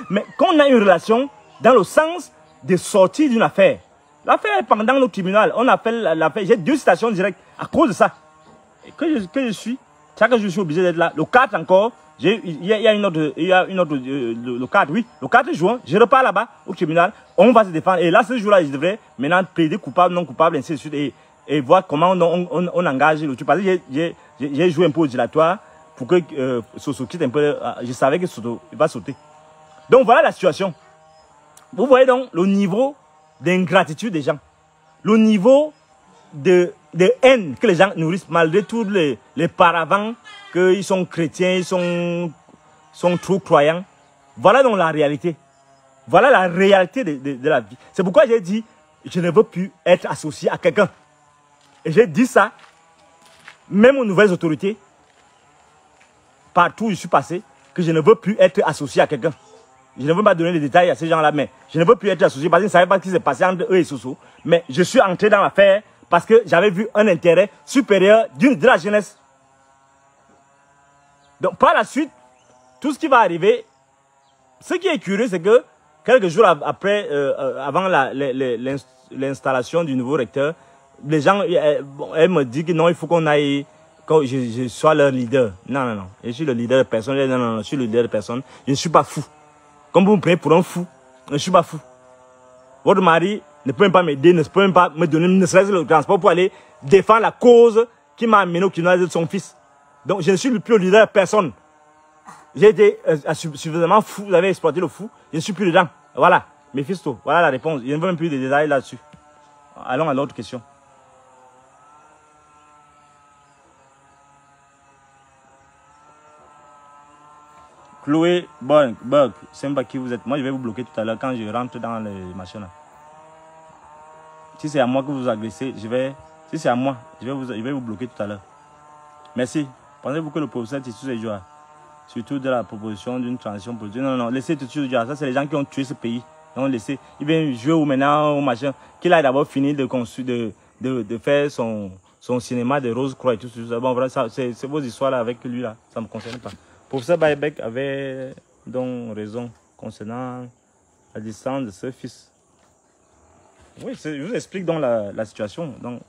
mais qu'on a une relation dans le sens de sortir d'une affaire. L'affaire est pendant le tribunal. On appelle l'affaire. J'ai 2 citations directes à cause de ça. Et que je suis, chaque jour je suis obligé d'être là. Le 4 encore, il y a une autre, le 4, oui, le 4 juin, je repars là-bas au tribunal. On va se défendre. Et là, ce jour-là, je devrais maintenant plaider coupable, non coupable, ainsi de suite. Et voir comment on engage le truc. Parce que j'ai joué un peu au dilatoire pour que Soso quitte un peu. Je savais que Soso va sauter. Donc voilà la situation. Vous voyez donc le niveau d'ingratitude des gens. Le niveau de haine que les gens nourrissent malgré tous les paravents qu'ils sont chrétiens, ils sont trop croyants. Voilà donc la réalité. Voilà la réalité de la vie. C'est pourquoi j'ai dit, je ne veux plus être associé à quelqu'un. Et j'ai dit ça, même aux nouvelles autorités, partout où je suis passé, que je ne veux plus être associé à quelqu'un. Je ne veux pas donner les détails à ces gens-là, mais je ne veux plus être associé parce qu'ils ne savaient pas ce qui s'est passé entre eux et Soso. Mais je suis entré dans l'affaire parce que j'avais vu un intérêt supérieur de la jeunesse. Donc par la suite, tout ce qui va arriver, ce qui est curieux, c'est que quelques jours après, avant l'installation du nouveau recteur, les gens, elle me dit que non, il faut qu'on aille, que je sois leur leader. Non, non, non, je suis le leader de personne. Non, non, non, je suis le leader de personne. Je ne suis pas fou. Comme vous me prenez pour un fou, je ne suis pas fou. Votre mari ne peut même pas m'aider, ne peut même pas me donner ne serait-ce que le transport pour aller défendre la cause qui m'a amené au tribunal de son fils. Donc je ne suis plus le leader de personne. J'ai été suffisamment fou, vous avez exploité le fou, je ne suis plus dedans. Voilà, Mephisto, voilà la réponse. Je ne veux même plus de détails là-dessus. Allons à l'autre question. Chloé Bug, je ne sais pas qui vous êtes. Moi, je vais vous bloquer tout à l'heure quand je rentre dans les machines. Si c'est à moi que vous agressez, si c'est à moi, je vais vous bloquer tout à l'heure. Merci. Pensez-vous que le professeur Titus est joueur? Surtout de la proposition d'une transition politique. Non, non, laissez Titus jouer. Ça, c'est les gens qui ont tué ce pays. Donc, laissez. Il vient jouer au maintenant, au machin. Qu'il a d'abord fini de faire son cinéma de Rose-Croix et tout ça. Bon, voilà, c'est vos histoires là avec lui là. Ça ne me concerne pas. Professeur Baïbek avait donc raison concernant la distance de ce fils. Oui, je vous explique donc la situation. Donc,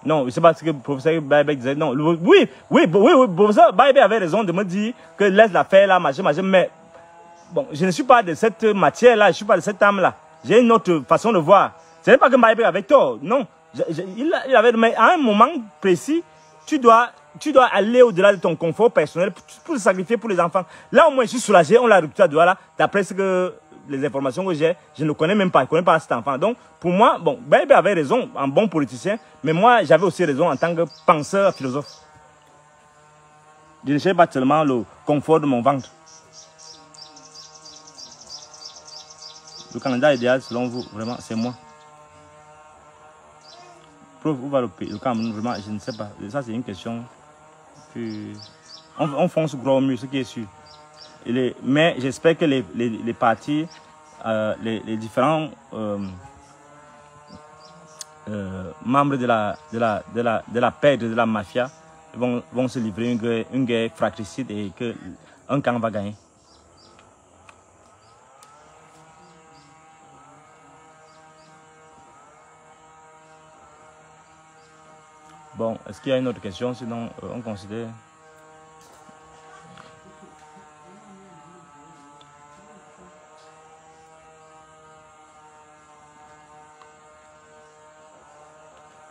non, c'est parce que le professeur Baïbek disait non. Oui, le professeur Baïbek avait raison de me dire que laisse la faire là, machin, mais bon, je ne suis pas de cette matière là, je ne suis pas de cette âme là. J'ai une autre façon de voir. Ce n'est pas que Baïbek avait tort, non. Il avait, mais à un moment précis, tu dois aller au-delà de ton confort personnel pour te sacrifier pour les enfants. Là, au moins, je suis soulagé. On l'a rupture à Douala. D'après les informations que j'ai, je ne le connais même pas. Je ne connais pas cet enfant. Donc, pour moi, bon, Baïbé avait raison en bon politicien, mais moi, j'avais aussi raison en tant que penseur, philosophe. Je ne cherche pas seulement le confort de mon ventre. Le candidat idéal, selon vous, vraiment, c'est moi. Preuve, où va le Cameroun? Vraiment, je ne sais pas. Ça, c'est une question. On fonce gros mieux, ce qui est sûr. Mais j'espère que les partis, les différents membres de la paix de la mafia vont se livrer une guerre fratricide et qu'un camp va gagner. Bon, est-ce qu'il y a une autre question? Sinon, on considère...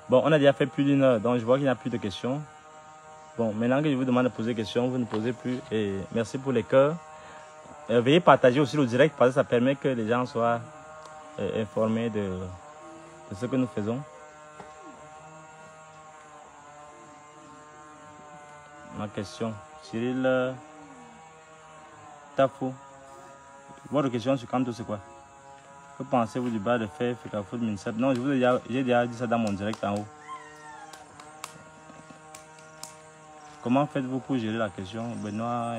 Bon, on a déjà fait plus d'1 heure, donc je vois qu'il n'y a plus de questions. Bon, maintenant que je vous demande de poser des questions, vous ne posez plus. Et merci pour les cœurs. Veuillez partager aussi le direct parce que ça permet que les gens soient informés de ce que nous faisons. Ma question, Cyril Tafou. Votre question sur Kanto, c'est quoi? Que pensez-vous du bas de fer Fecafoot Minsep? Non, j'ai déjà dit ça dans mon direct en haut. Comment faites-vous pour gérer la question, Benoît?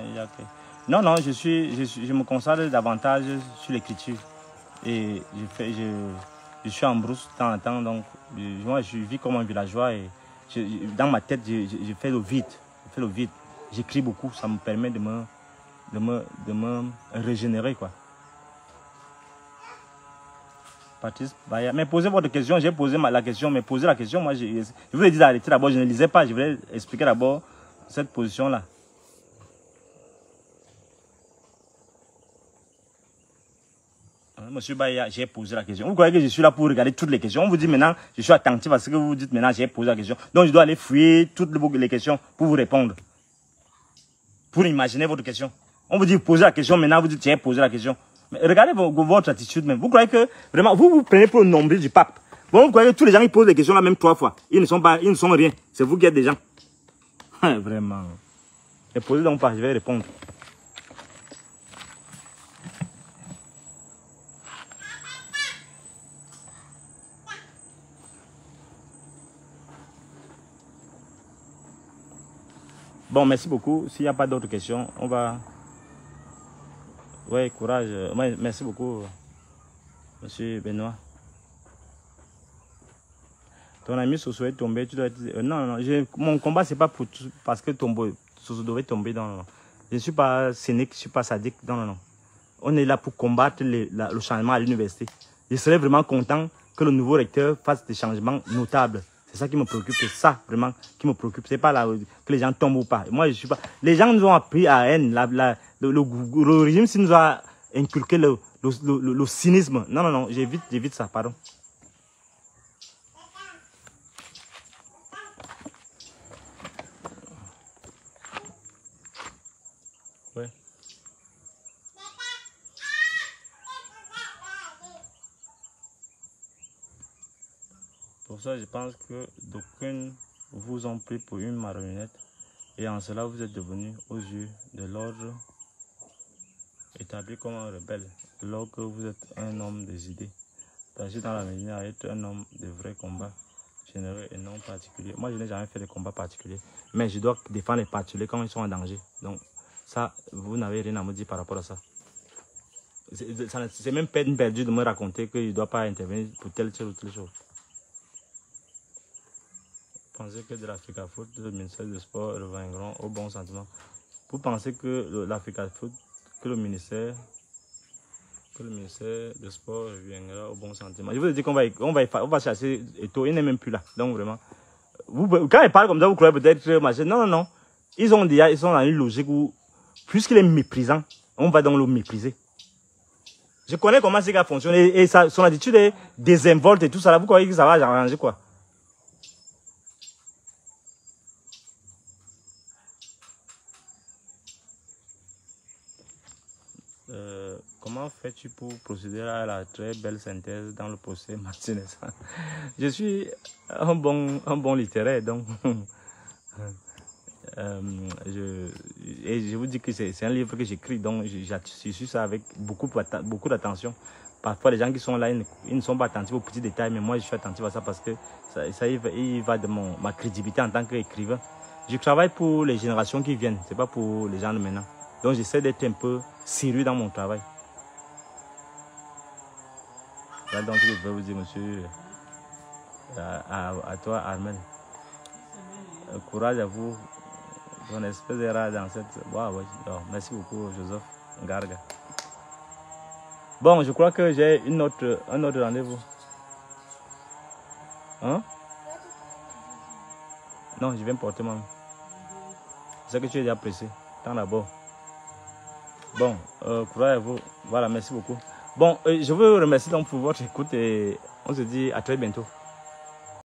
Non, non, je me concentre davantage sur l'écriture. Et je suis en brousse de temps en temps, donc moi je vis comme un villageois et dans ma tête je fais le vide. J'écris beaucoup, ça me permet de me régénérer, quoi. Patrice Baya. Mais posez votre question, j'ai posé la question, mais posez la question, moi je vous ai dit d'arrêter d'abord, je ne lisais pas, je voulais expliquer d'abord cette position-là. Monsieur Baya, j'ai posé la question. Vous croyez que je suis là pour regarder toutes les questions? On vous dit maintenant, je suis attentif à ce que vous dites maintenant, j'ai posé la question. Donc je dois aller fouiller toutes les questions pour vous répondre. Pour imaginer votre question. On vous dit posez la question, maintenant vous dites j'ai posé la question. Mais regardez votre attitude même. Vous croyez que vraiment, vous prenez pour le nombril du pape. Bon, vous croyez que tous les gens qui posent des questions là même 3 fois, ils ne sont rien. C'est vous qui êtes des gens. Vraiment. Et posez donc pas, je vais répondre. Bon, merci beaucoup. S'il n'y a pas d'autres questions, on va... Ouais, courage. Ouais, merci beaucoup, monsieur Benoît. Ton ami Soso est tombé, tu dois être... non, mon combat, c'est pas parce que Soso devait tomber. Non. Je ne suis pas cynique, je ne suis pas sadique. Non. On est là pour combattre le changement à l'université. Je serais vraiment content que le nouveau recteur fasse des changements notables. C'est ça qui me préoccupe, c'est ça vraiment qui me préoccupe. C'est pas là que les gens tombent ou pas. Moi, je suis pas... Les gens nous ont appris à haine. Le régime nous a inculqué le cynisme. Non, j'évite ça, pardon. Ouais. Pour ça, je pense que d'aucuns vous ont pris pour une marionnette et en cela vous êtes devenu aux yeux de l'ordre établi comme un rebelle, alors que vous êtes un homme des idées. D'agir dans l'avenir à être un homme de vrai combat généreux et non particulier. Moi, je n'ai jamais fait de combat particulier, mais je dois défendre les particuliers quand ils sont en danger. Donc, ça, vous n'avez rien à me dire par rapport à ça. C'est même peine perdue de me raconter qu'il ne doit pas intervenir pour telle chose ou telle chose. Pensez que de l'Africa Foot, le ministère du Sport reviendront au bon sentiment. Vous pensez que l'Africa Foot, que le ministère du Sport reviendra au bon sentiment. Je vous ai dit qu'on va chasser Eto'o, il n'est même plus là. Donc vraiment, quand il parle comme ça, vous croyez peut-être non. Ils sont dans une logique où, puisqu'il est méprisant, on va donc le mépriser. Je connais comment ces gars fonctionnent et son attitude est désinvolte et tout ça là. Vous croyez que ça va arranger quoi? Comment fais-tu pour procéder à la très belle synthèse dans le procès Martinez? Je suis un bon littéraire, donc je vous dis que c'est un livre que j'écris, donc je suis ça avec beaucoup d'attention. Parfois, les gens qui sont là, ils ne sont pas attentifs aux petits détails, mais moi, je suis attentif à ça parce que il va de ma crédibilité en tant qu'écrivain. Je travaille pour les générations qui viennent, c'est pas pour les gens de maintenant. Donc, j'essaie d'être un peu sérieux dans mon travail. Voilà donc ce que je vais vous dire, monsieur, à toi, Armel. Courage à vous. On espère dans cette... Wow, merci beaucoup, Joseph Garga. Bon, je crois que j'ai un autre rendez-vous. Hein? Non, je viens me porter moi. C'est que tu es déjà pressé. Tant d'abord. Bon, courage à vous. Voilà, merci beaucoup. Bon, je vous remercie donc pour votre écoute et on se dit à très bientôt.